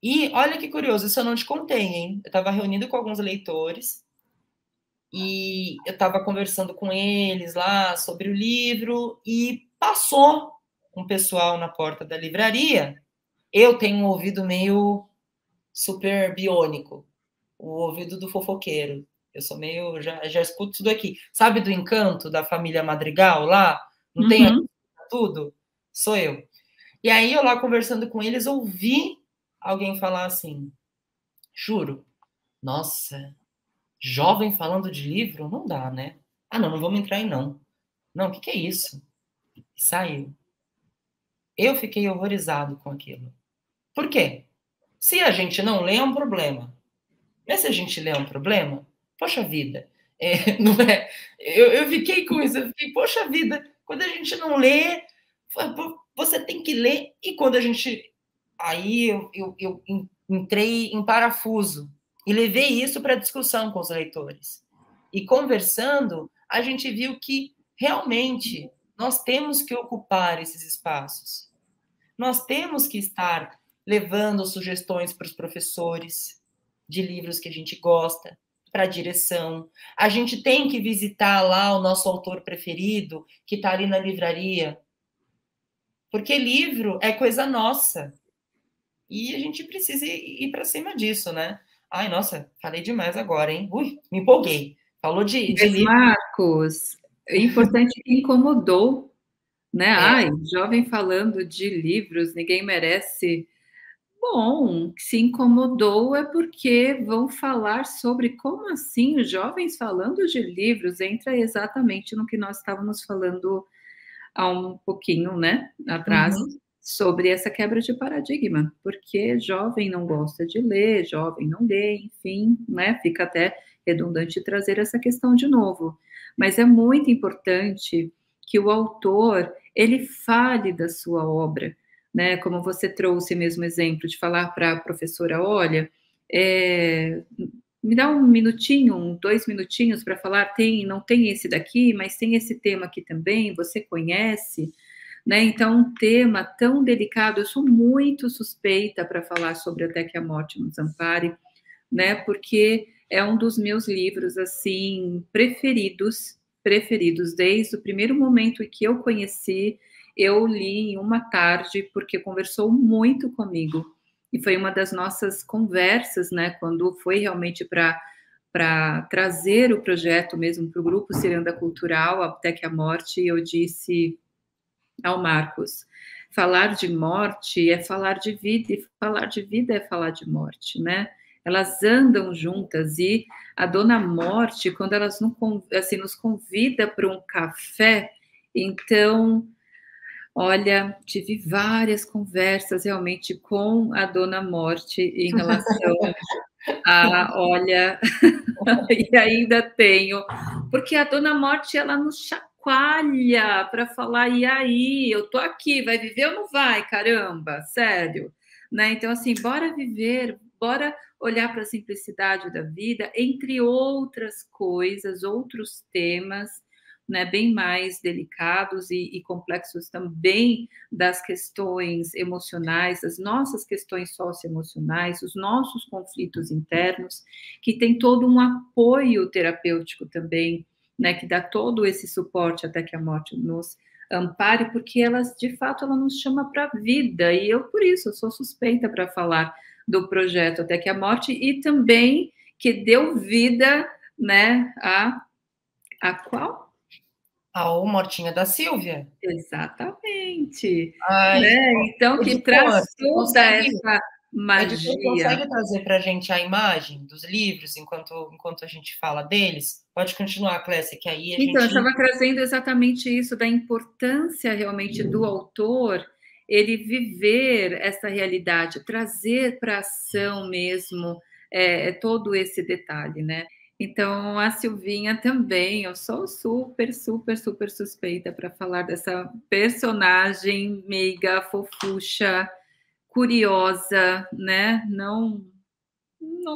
S1: e olha que curioso, isso eu não te contei, hein? Eu estava reunido com alguns leitores, e eu estava conversando com eles lá sobre o livro, e passou um pessoal na porta da livraria. Eu tenho um ouvido meio super biônico, o ouvido do fofoqueiro. Eu sou meio, já escuto tudo aqui. Sabe do Encanto, da família Madrigal lá? Não tem
S2: Uhum.
S1: tudo? Sou eu. E aí eu lá conversando com eles, ouvi alguém falar assim: juro, nossa, jovem falando de livro? Não dá, né? Ah, não, não vamos entrar aí, não. Não, o que é isso? Saiu. Eu fiquei horrorizado com aquilo. Por quê? Se a gente não lê, é um problema. Mas se a gente lê, é um problema? Poxa vida. Não é? Eu fiquei com isso, eu fiquei, poxa vida, quando a gente não lê, você tem que ler, e quando a gente. Aí eu entrei em parafuso e levei isso para discussão com os leitores. E conversando, a gente viu que realmente nós temos que ocupar esses espaços. Nós temos que estar levando sugestões para os professores de livros que a gente gosta, para a direção. A gente tem que visitar lá o nosso autor preferido, que está ali na livraria, porque livro é coisa nossa. E a gente precisa ir para cima disso, né? Ai, nossa, falei demais agora, hein? Ui, me empolguei. Falou de
S2: Mas,
S1: livro.
S2: Marcos, é importante que incomodou, né?
S1: É.
S2: Ai, jovem falando de livros, ninguém merece. Bom, se incomodou é porque vão falar sobre como assim os jovens falando de livros entra exatamente no que nós estávamos falando há um pouquinho, né, atrás,
S1: Uhum.
S2: sobre essa quebra de paradigma, porque jovem não gosta de ler, jovem não lê, enfim, né, fica até redundante trazer essa questão de novo. Mas é muito importante que o autor, ele fale da sua obra, né, como você trouxe mesmo exemplo de falar para a professora, olha, me dá um minutinho, 2 minutinhos para falar, não tem esse daqui, mas tem esse tema aqui também, você conhece? Né? Então, um tema tão delicado, eu sou muito suspeita para falar sobre Até que a Morte nos Ampare, né? Porque é um dos meus livros, assim, preferidos, desde o primeiro momento em que eu conheci, eu li em uma tarde, porque conversou muito comigo, e foi uma das nossas conversas, né, quando foi realmente para trazer o projeto mesmo para o Grupo Ciranda Cultural, Até que a Morte, eu disse ao Marcos, falar de morte é falar de vida, e falar de vida é falar de morte, né? Elas andam juntas, e a Dona Morte, quando elas assim, nos convida para um café, então, olha, tive várias conversas realmente com a Dona Morte em relação olha, e ainda tenho, porque a Dona Morte, ela nos chacoalha para falar, e aí, eu tô aqui, vai viver ou não vai, caramba, sério, né? Então, assim, bora viver, bora olhar para a simplicidade da vida, entre outras coisas, outros temas, né, bem mais delicados e complexos também, das questões emocionais, das nossas questões socioemocionais, os nossos conflitos internos, que tem todo um apoio terapêutico também, né, que dá todo esse suporte até que a morte nos ampare, porque elas, de fato, ela nos chama para a vida, e eu, por isso, eu sou suspeita para falar do projeto Até que a Morte, e também que deu vida, né, a qual?
S1: A O Mortinha da Silvia.
S2: Exatamente,
S1: Ai,
S2: né, então que traz
S1: editor, você
S2: toda
S1: consegue,
S2: essa
S1: editor,
S2: magia.
S1: consegue trazer para a gente a imagem dos livros enquanto a gente fala deles? Pode continuar, Clécia, que aí a
S2: Então, eu
S1: gente.
S2: estava trazendo exatamente isso, da importância realmente do autor, ele viver essa realidade, trazer para a ação mesmo, todo esse detalhe, né. Então, a Silvinha também, eu sou super, super, super suspeita para falar dessa personagem meiga, fofucha, curiosa, né, não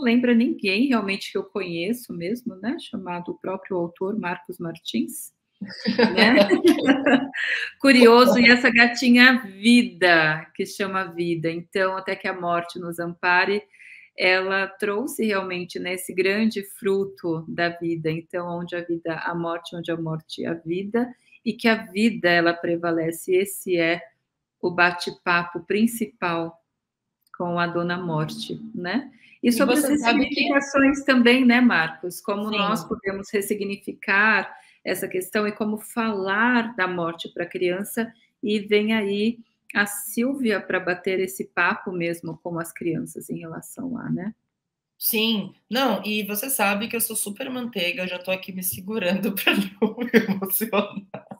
S2: lembra ninguém realmente que eu conheço mesmo, né, chamado o próprio autor Marcos Martins, né. Curioso, e essa gatinha Vida, que chama Vida, então Até que a Morte nos Ampare, ela trouxe realmente, né, esse grande fruto da vida, então onde a vida, a morte, onde a morte, a vida, e que a vida ela prevalece, esse é o bate-papo principal com a Dona Morte, né? E
S1: E
S2: sobre as
S1: você sabe que.
S2: ressignificações também, né, Marcos? Como nós
S1: Sim.
S2: podemos ressignificar essa questão e como falar da morte para a criança, e vem aí a Silvia para bater esse papo mesmo com as crianças em relação a, né?
S1: Sim, não, e você sabe que eu sou super manteiga, eu já estou aqui me segurando para não me emocionar,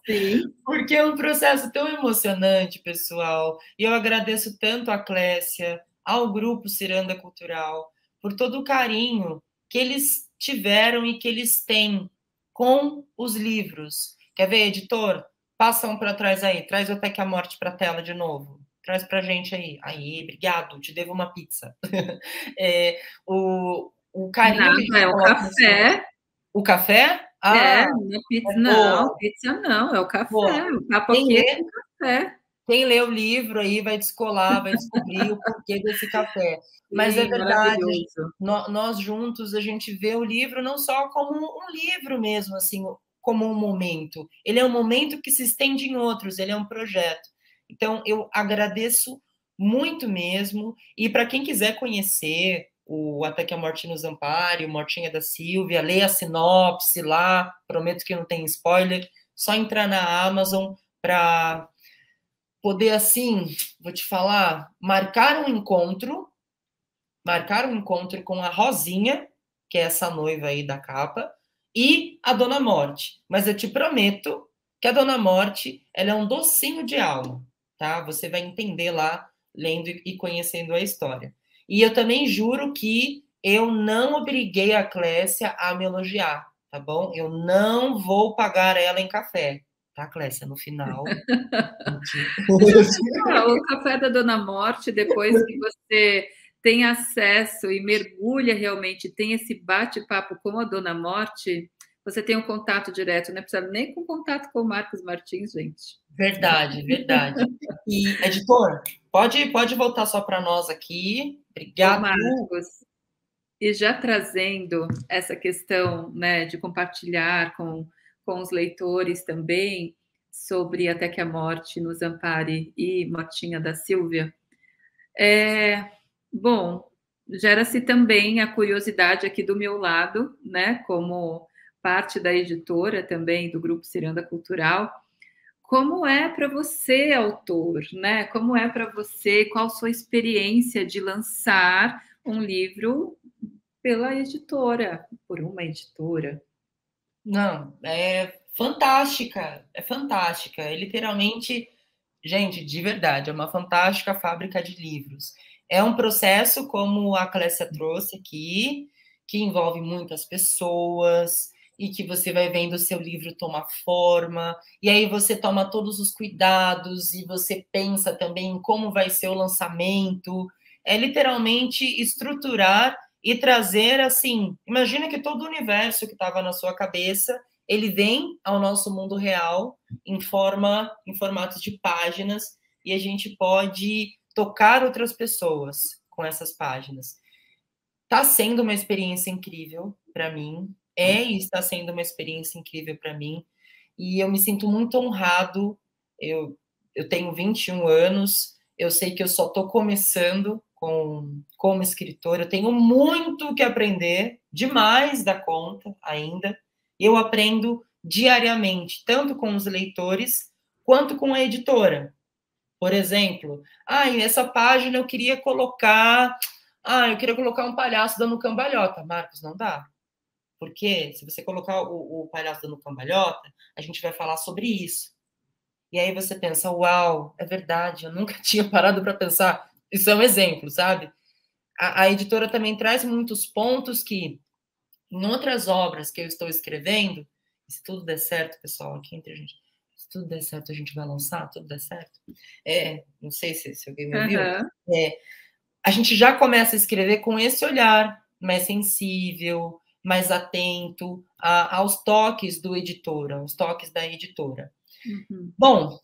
S2: Sim.
S1: porque é um processo tão emocionante, pessoal. E eu agradeço tanto a Clécia, ao Grupo Ciranda Cultural, por todo o carinho que eles tiveram e que eles têm com os livros. Quer ver, editor? Passa um para trás aí, traz o Até que a Morte para a tela de novo. Traz para a gente aí. Aí, obrigado, te devo uma pizza. O carinho que
S2: Nada,
S1: eles
S2: é o
S1: colocam assim.
S2: café.
S1: O café?
S2: É,
S1: Ah,
S2: não é pizza,
S1: é boa,
S2: não, pizza não, é o café,
S1: boa.
S2: o papo
S1: Quem
S2: aqui é
S1: lê,
S2: com café.
S1: Quem lê o livro aí vai descolar, vai descobrir o porquê desse café. Mas é
S2: Sim,
S1: verdade,
S2: maravilhoso.
S1: nós juntos, a gente vê o livro não só como um livro mesmo, assim, como um momento. Ele é um momento que se estende em outros, ele é um projeto. Então, eu agradeço muito mesmo. E para quem quiser conhecer o Até que a Morte nos Ampare, o Mortinha da Silvia, leia a sinopse lá, prometo que não tem spoiler, só entrar na Amazon para poder, assim, vou te falar, marcar um encontro com a Rosinha, que é essa noiva aí da capa, e a Dona Morte. Mas eu te prometo que a Dona Morte, ela é um docinho de alma, tá? Você vai entender lá, lendo e conhecendo a história. E eu também juro que eu não obriguei a Clécia a me elogiar, tá bom? Eu não vou pagar ela em café, tá, Clécia? No final,
S2: Deixa eu perguntar, o café da Dona Morte, depois que você tem acesso e mergulha realmente, tem esse bate-papo com a Dona Morte, você tem um contato direto, não é precisa nem com contato com o Marcos Martins, gente.
S1: verdade, verdade. E, editor, pode voltar só para nós aqui.
S2: Ô,
S1: Obrigado.
S2: Marcos, e já trazendo essa questão, né, de compartilhar com os leitores também sobre Até que a Morte nos Ampare e Mortinha da Silvia, bom, gera-se também a curiosidade aqui do meu lado, né, como parte da editora também do Grupo Ciranda Cultural, como é para você, autor, né? Como é para você, qual a sua experiência de lançar um livro pela editora, por uma editora?
S1: Não, é fantástica, é fantástica. É literalmente, gente, de verdade, é uma fantástica fábrica de livros. É um processo, como a Clécia trouxe aqui, que envolve muitas pessoas e que você vai vendo o seu livro tomar forma, e aí você toma todos os cuidados e você pensa também em como vai ser o lançamento. É literalmente estruturar e trazer assim, imagina que todo o universo que estava na sua cabeça, ele vem ao nosso mundo real em formatos de páginas, e a gente pode tocar outras pessoas com essas páginas. Está sendo uma experiência incrível para mim, e está sendo uma experiência incrível para mim, e eu me sinto muito honrado. Eu tenho 21 anos, eu sei que eu só estou começando como escritora, eu tenho muito que aprender, demais da conta ainda, eu aprendo diariamente, tanto com os leitores, quanto com a editora. Por exemplo, nessa página eu queria colocar um palhaço dando cambalhota. Marcos, não dá. Porque se você colocar o palhaço dando cambalhota, a gente vai falar sobre isso. E aí você pensa, uau, é verdade, eu nunca tinha parado para pensar. Isso é um exemplo, sabe? A editora também traz muitos pontos que, em outras obras que eu estou escrevendo, se tudo der certo, pessoal, aqui entre a gente, se tudo der certo, a gente vai lançar, tudo der certo. Não sei se alguém me ouviu.
S2: Uhum.
S1: A gente já começa a escrever com esse olhar mais sensível, mais atento aos toques do editor, aos toques da editora.
S2: Uhum.
S1: Bom,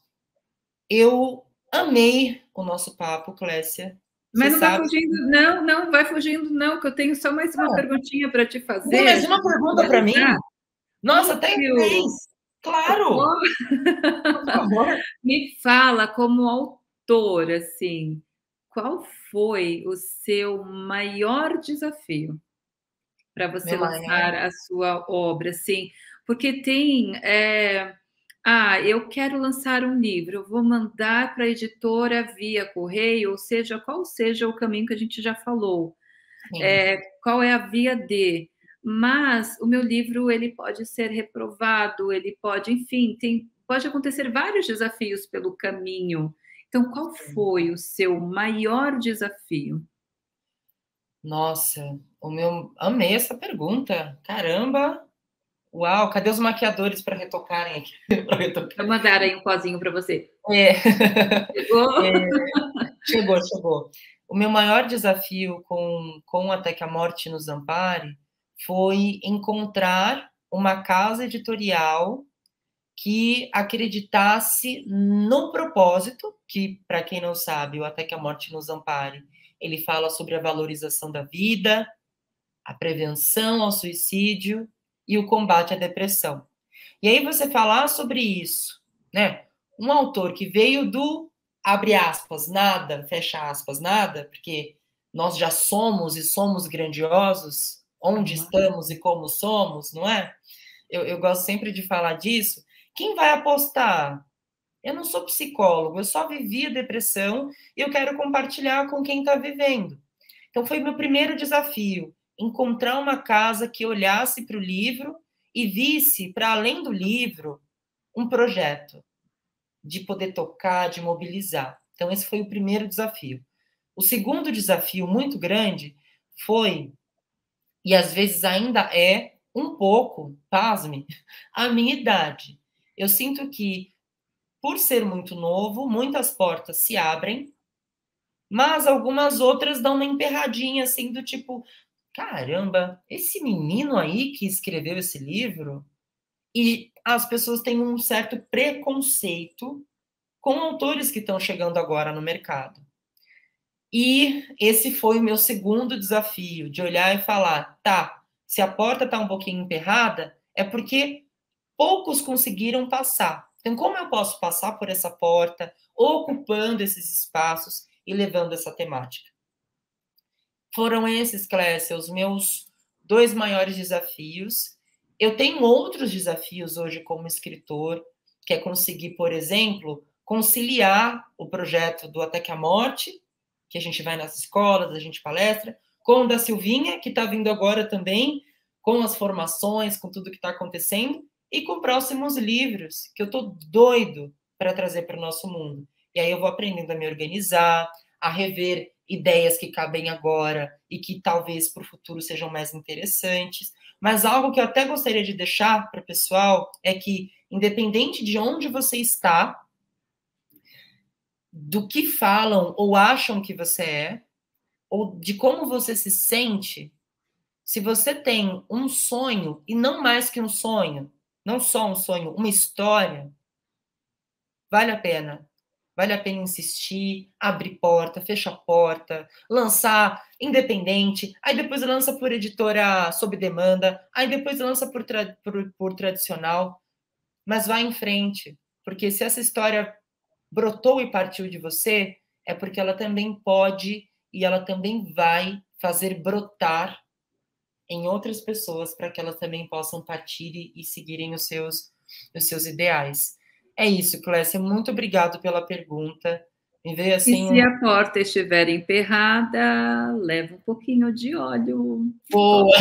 S1: eu amei o nosso papo, Clécia.
S2: Mas
S1: Você
S2: não vai
S1: sabe.
S2: fugindo, não, não vai fugindo, não, que eu tenho só mais uma perguntinha para te
S1: Tem mais
S2: fazer.
S1: uma pergunta para mim? Nossa, até
S2: Óbvio!
S1: três. Claro, por favor.
S2: Me fala, como autor, assim, qual foi o seu maior desafio para você
S1: Meu maior.
S2: lançar a sua obra, assim? Porque tem, eu quero lançar um livro, eu vou mandar para a editora via correio, ou seja, qual seja o caminho que a gente já falou.
S1: Sim.
S2: Qual é a via D? Mas o meu livro ele pode ser reprovado, ele pode, enfim, pode acontecer vários desafios pelo caminho. Então, qual foi o seu maior desafio?
S1: Nossa, amei essa pergunta. Caramba. Uau, cadê os maquiadores para retocarem aqui?
S2: Vou mandar aí um pozinho para você.
S1: É.
S2: Chegou?
S1: Chegou. O meu maior desafio com Até que a Morte nos Ampare foi encontrar uma casa editorial que acreditasse no propósito, que, para quem não sabe, o Até que a Morte nos Ampare, ele fala sobre a valorização da vida, a prevenção ao suicídio e o combate à depressão. E aí você falar sobre isso, né? Um autor que veio do, abre aspas, nada, fecha aspas, nada, porque nós já somos e somos grandiosos, onde estamos e como somos, não é? Eu gosto sempre de falar disso. Quem vai apostar? Eu não sou psicólogo, eu só vivi a depressão e eu quero compartilhar com quem está vivendo. Então, foi meu primeiro desafio, encontrar uma casa que olhasse para o livro e visse, para além do livro, um projeto de poder tocar, de mobilizar. Então, esse foi o primeiro desafio. O segundo desafio, muito grande, foi, e às vezes ainda é, um pouco, pasme, a minha idade. Eu sinto que, por ser muito novo, muitas portas se abrem, mas algumas outras dão uma emperradinha, assim, do tipo, caramba, esse menino aí que escreveu esse livro, e as pessoas têm um certo preconceito com autores que estão chegando agora no mercado. E esse foi o meu segundo desafio, de olhar e falar, tá, se a porta está um pouquinho emperrada, é porque poucos conseguiram passar. Então, como eu posso passar por essa porta, ocupando esses espaços e levando essa temática? Foram esses, Clécia, os meus dois maiores desafios. Eu tenho outros desafios hoje como escritor, que é conseguir, por exemplo, conciliar o projeto do Até que a Morte, que a gente vai nas escolas, a gente palestra, com o da Silvinha, que está vindo agora também, com as formações, com tudo que está acontecendo, e com próximos livros, que eu estou doido para trazer para o nosso mundo. E aí eu vou aprendendo a me organizar, a rever ideias que cabem agora e que talvez para o futuro sejam mais interessantes. Mas algo que eu até gostaria de deixar para o pessoal é que, independente de onde você está, do que falam ou acham que você é, ou de como você se sente, se você tem um sonho, e não mais que um sonho, não só um sonho, uma história, vale a pena. Vale a pena insistir, abrir porta, fechar porta, lançar independente, aí depois lança por editora sob demanda, aí depois lança por tradicional, mas vai em frente, porque se essa história brotou e partiu de você, é porque ela também pode e ela também vai fazer brotar em outras pessoas para que elas também possam partir e seguirem os seus ideais. É isso, Clécia. Muito obrigado pela pergunta. Me veio assim.
S2: E se a porta estiver emperrada, leva um pouquinho de óleo.
S1: Boa!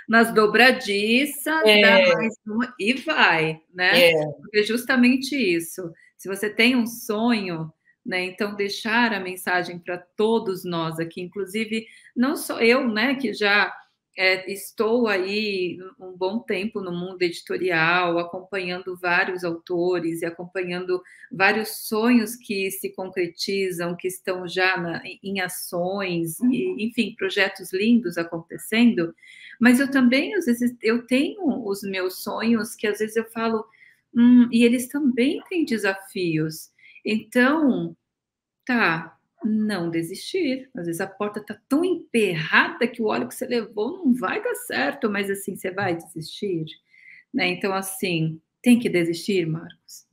S2: Nas dobradiças, dá mais uma e vai, né? Porque é justamente isso. Se você tem um sonho, né? Então, deixar a mensagem para todos nós aqui, inclusive, não só eu, né? Que já estou aí um bom tempo no mundo editorial, acompanhando vários autores e acompanhando vários sonhos que se concretizam, que estão já em ações, e, enfim, projetos lindos acontecendo. Mas eu também, às vezes, eu tenho os meus sonhos que às vezes eu falo, e eles também têm desafios. Então, tá, não desistir. Às vezes a porta está tão emperrada que o óleo que você levou não vai dar certo, mas assim, você vai desistir? Né? Então, assim, tem que desistir, Marcos?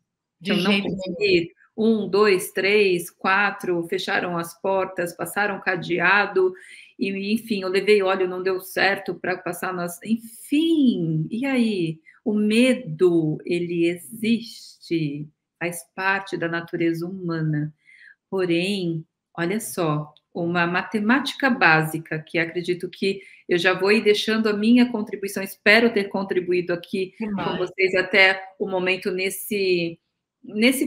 S2: Então, não conseguir. 1, 2, 3, 4, fecharam as portas, passaram o cadeado, e, enfim, eu levei óleo, não deu certo para passar nas... Enfim, e aí? O medo, ele existe, faz parte da natureza humana. Porém, olha só, uma matemática básica, que acredito que eu já vou ir deixando a minha contribuição, espero ter contribuído aqui com vocês até o momento nesse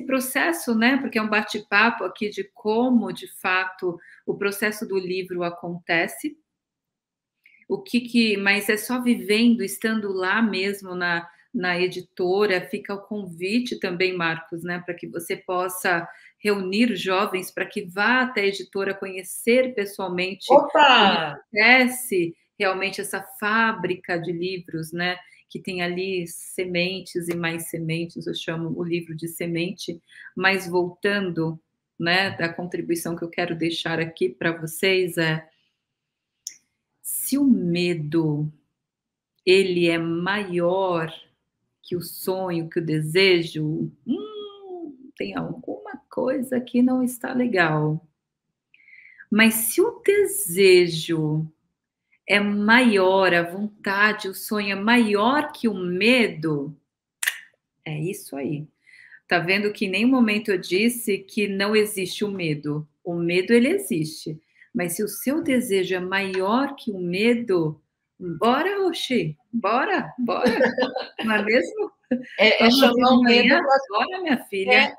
S2: processo, né? Porque é um bate-papo aqui de como, de fato, o processo do livro acontece. Mas é só vivendo, estando lá mesmo na editora, fica o convite também, Marcos, né? Para que você possa reunir jovens para que vá até a editora conhecer pessoalmente como acontece realmente essa fábrica de livros, né? que tem ali sementes e mais sementes, eu chamo o livro de semente, mas voltando, né, da contribuição que eu quero deixar aqui para vocês se o medo ele é maior que o sonho, que o desejo, tem alguma coisa que não está legal. Mas se o desejo é maior, a vontade, o sonho é maior que o medo, é isso aí. Tá vendo que em nenhum momento eu disse que não existe o medo. O medo, ele existe. Mas se o seu desejo é maior que o medo, bora, Oxi, bora. Não é mesmo?
S1: É
S2: Vamos
S1: chamar o medo
S2: bora, minha filha.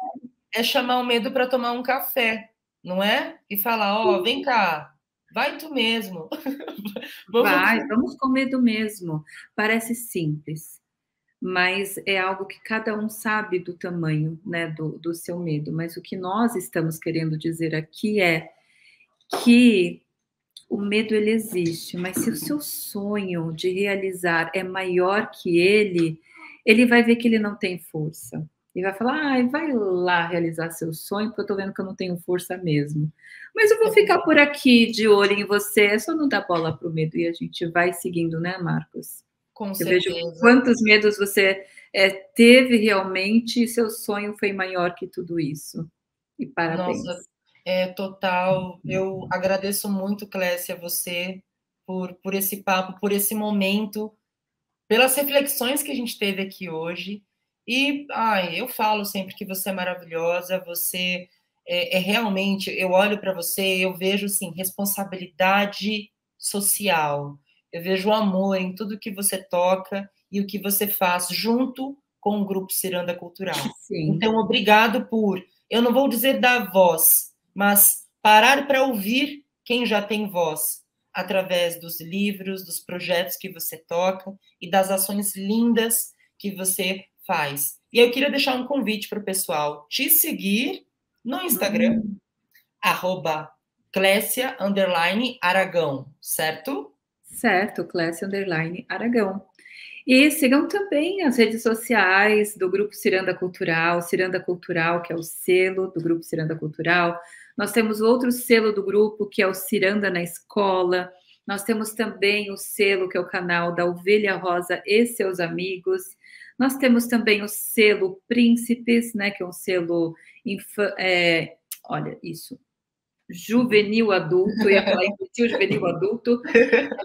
S1: É chamar o medo para tomar um café, não é? E falar, ó, vem cá, vai tu mesmo.
S2: Vamos com medo mesmo. Parece simples, mas é algo que cada um sabe do tamanho, né, do seu medo. Mas o que nós estamos querendo dizer aqui é que o medo ele existe, mas se o seu sonho de realizar é maior que ele vai ver que ele não tem força. E vai falar, vai lá realizar seu sonho, porque eu tô vendo que eu não tenho força mesmo. Mas eu vou ficar por aqui de olho em você, é só não dar bola pro medo e a gente vai seguindo, né, Marcos?
S1: Com
S2: eu
S1: certeza.
S2: Vejo quantos medos você teve realmente e seu sonho foi maior que tudo isso. E parabéns.
S1: Nossa, total. Eu agradeço muito, Clécia, você por esse papo, por esse momento, pelas reflexões que a gente teve aqui hoje. E eu falo sempre que você é maravilhosa, você realmente, eu olho para você, eu vejo assim, responsabilidade social, eu vejo amor em tudo que você toca e o que você faz junto com o Grupo Ciranda Cultural.
S2: Sim.
S1: Então, obrigado por, eu não vou dizer dar voz, mas parar para ouvir quem já tem voz, através dos livros, dos projetos que você toca e das ações lindas que você faz. E eu queria deixar um convite para o pessoal te seguir no Instagram, @Clécia_Aragão, certo?
S2: Certo, Clécia_Aragão. E sigam também as redes sociais do Grupo Ciranda Cultural, que é o selo do Grupo Ciranda Cultural. Nós temos outro selo do grupo, que é o Ciranda na Escola. Nós temos também o selo, que é o canal da Ovelha Rosa e seus amigos. Nós temos também o selo Príncipes, né, que é um selo, olha, isso, juvenil adulto, ia falar infantil, juvenil adulto,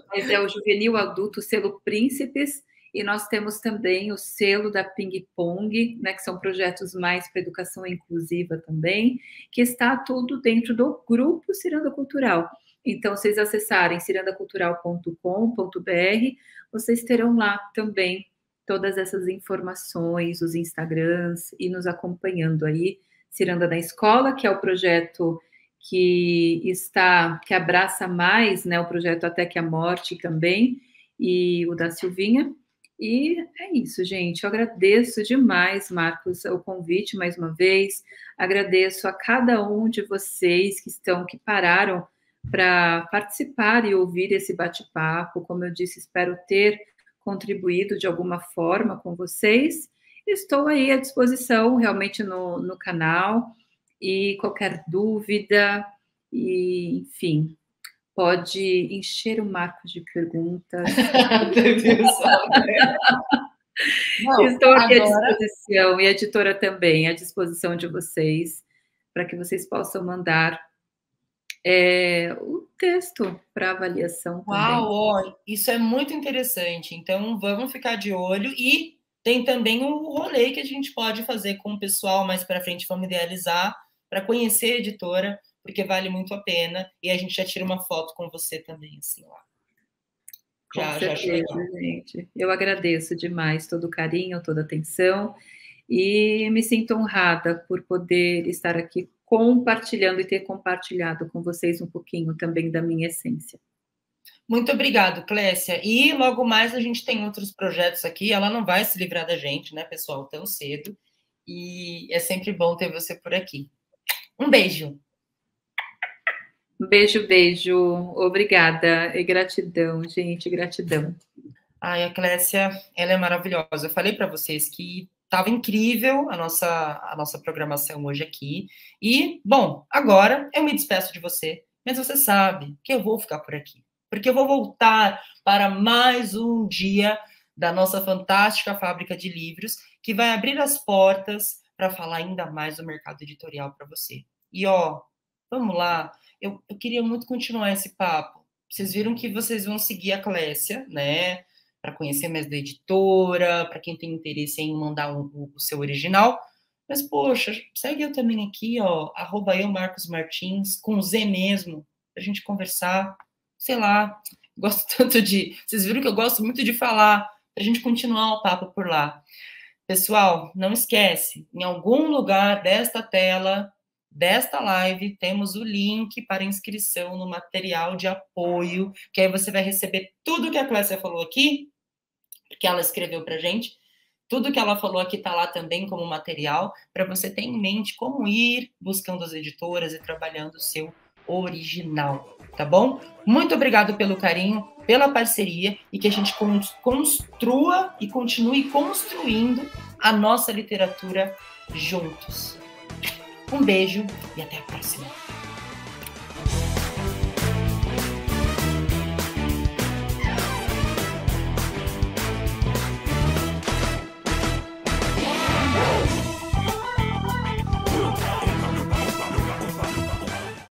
S2: mas é o juvenil adulto, selo Príncipes, e nós temos também o selo da Ping Pong, né, que são projetos mais para educação inclusiva também, que está tudo dentro do Grupo Ciranda Cultural. Então, se vocês acessarem cirandacultural.com.br, vocês terão lá também todas essas informações, os Instagrams, e nos acompanhando aí. Ciranda na Escola, que é o projeto que abraça mais, né, o projeto Até que a Morte também, e o da Silvinha. E é isso, gente. Eu agradeço demais, Marcos, o convite mais uma vez. Agradeço a cada um de vocês que pararam para participar e ouvir esse bate-papo. Como eu disse, espero ter contribuído de alguma forma com vocês. Estou aí à disposição, realmente, no canal. E qualquer dúvida, enfim, pode encher o Marcos de perguntas. Não, estou aqui à disposição, e a editora também, à disposição de vocês, para que vocês possam mandar o texto para avaliação também.
S1: Uau, isso é muito interessante. Então, vamos ficar de olho. E tem também o rolê que a gente pode fazer com o pessoal mais para frente, vamos idealizar, para conhecer a editora, porque vale muito a pena. E a gente já tira uma foto com você também, assim, lá.
S2: Com certeza, gente. Eu agradeço demais todo o carinho, toda a atenção, e me sinto honrada por poder estar aqui compartilhando e ter compartilhado com vocês um pouquinho também da minha essência.
S1: Muito obrigado, Clécia. E logo mais a gente tem outros projetos aqui. Ela não vai se livrar da gente, né, pessoal, tão cedo. E é sempre bom ter você por aqui. Um beijo.
S2: Beijo, beijo. Obrigada. E gratidão, gente. Gratidão.
S1: Ai, a Clécia, ela é maravilhosa. Eu falei para vocês que estava incrível a nossa programação hoje aqui. E, bom, agora eu me despeço de você, mas você sabe que eu vou ficar por aqui, porque eu vou voltar para mais um dia da nossa fantástica fábrica de livros, que vai abrir as portas para falar ainda mais do mercado editorial para você. E, ó, vamos lá, eu queria muito continuar esse papo. Vocês viram que vocês vão seguir a Clécia, né? Para conhecer mais da editora, para quem tem interesse em mandar o seu original. Mas, poxa, segue eu também aqui, ó, @eu_Marcos_Martins, com Z mesmo, para a gente conversar. Sei lá, gosto tanto de... Vocês viram que eu gosto muito de falar, para a gente continuar o papo por lá. Pessoal, não esquece, em algum lugar desta tela, desta live, temos o link para inscrição no material de apoio, que aí você vai receber tudo que a Clécia falou aqui, que ela escreveu para a gente, tudo que ela falou aqui está lá também como material, para você ter em mente como ir buscando as editoras e trabalhando o seu original, tá bom? Muito obrigado pelo carinho, pela parceria e que a gente construa e continue construindo a nossa literatura juntos. Um beijo e até a próxima.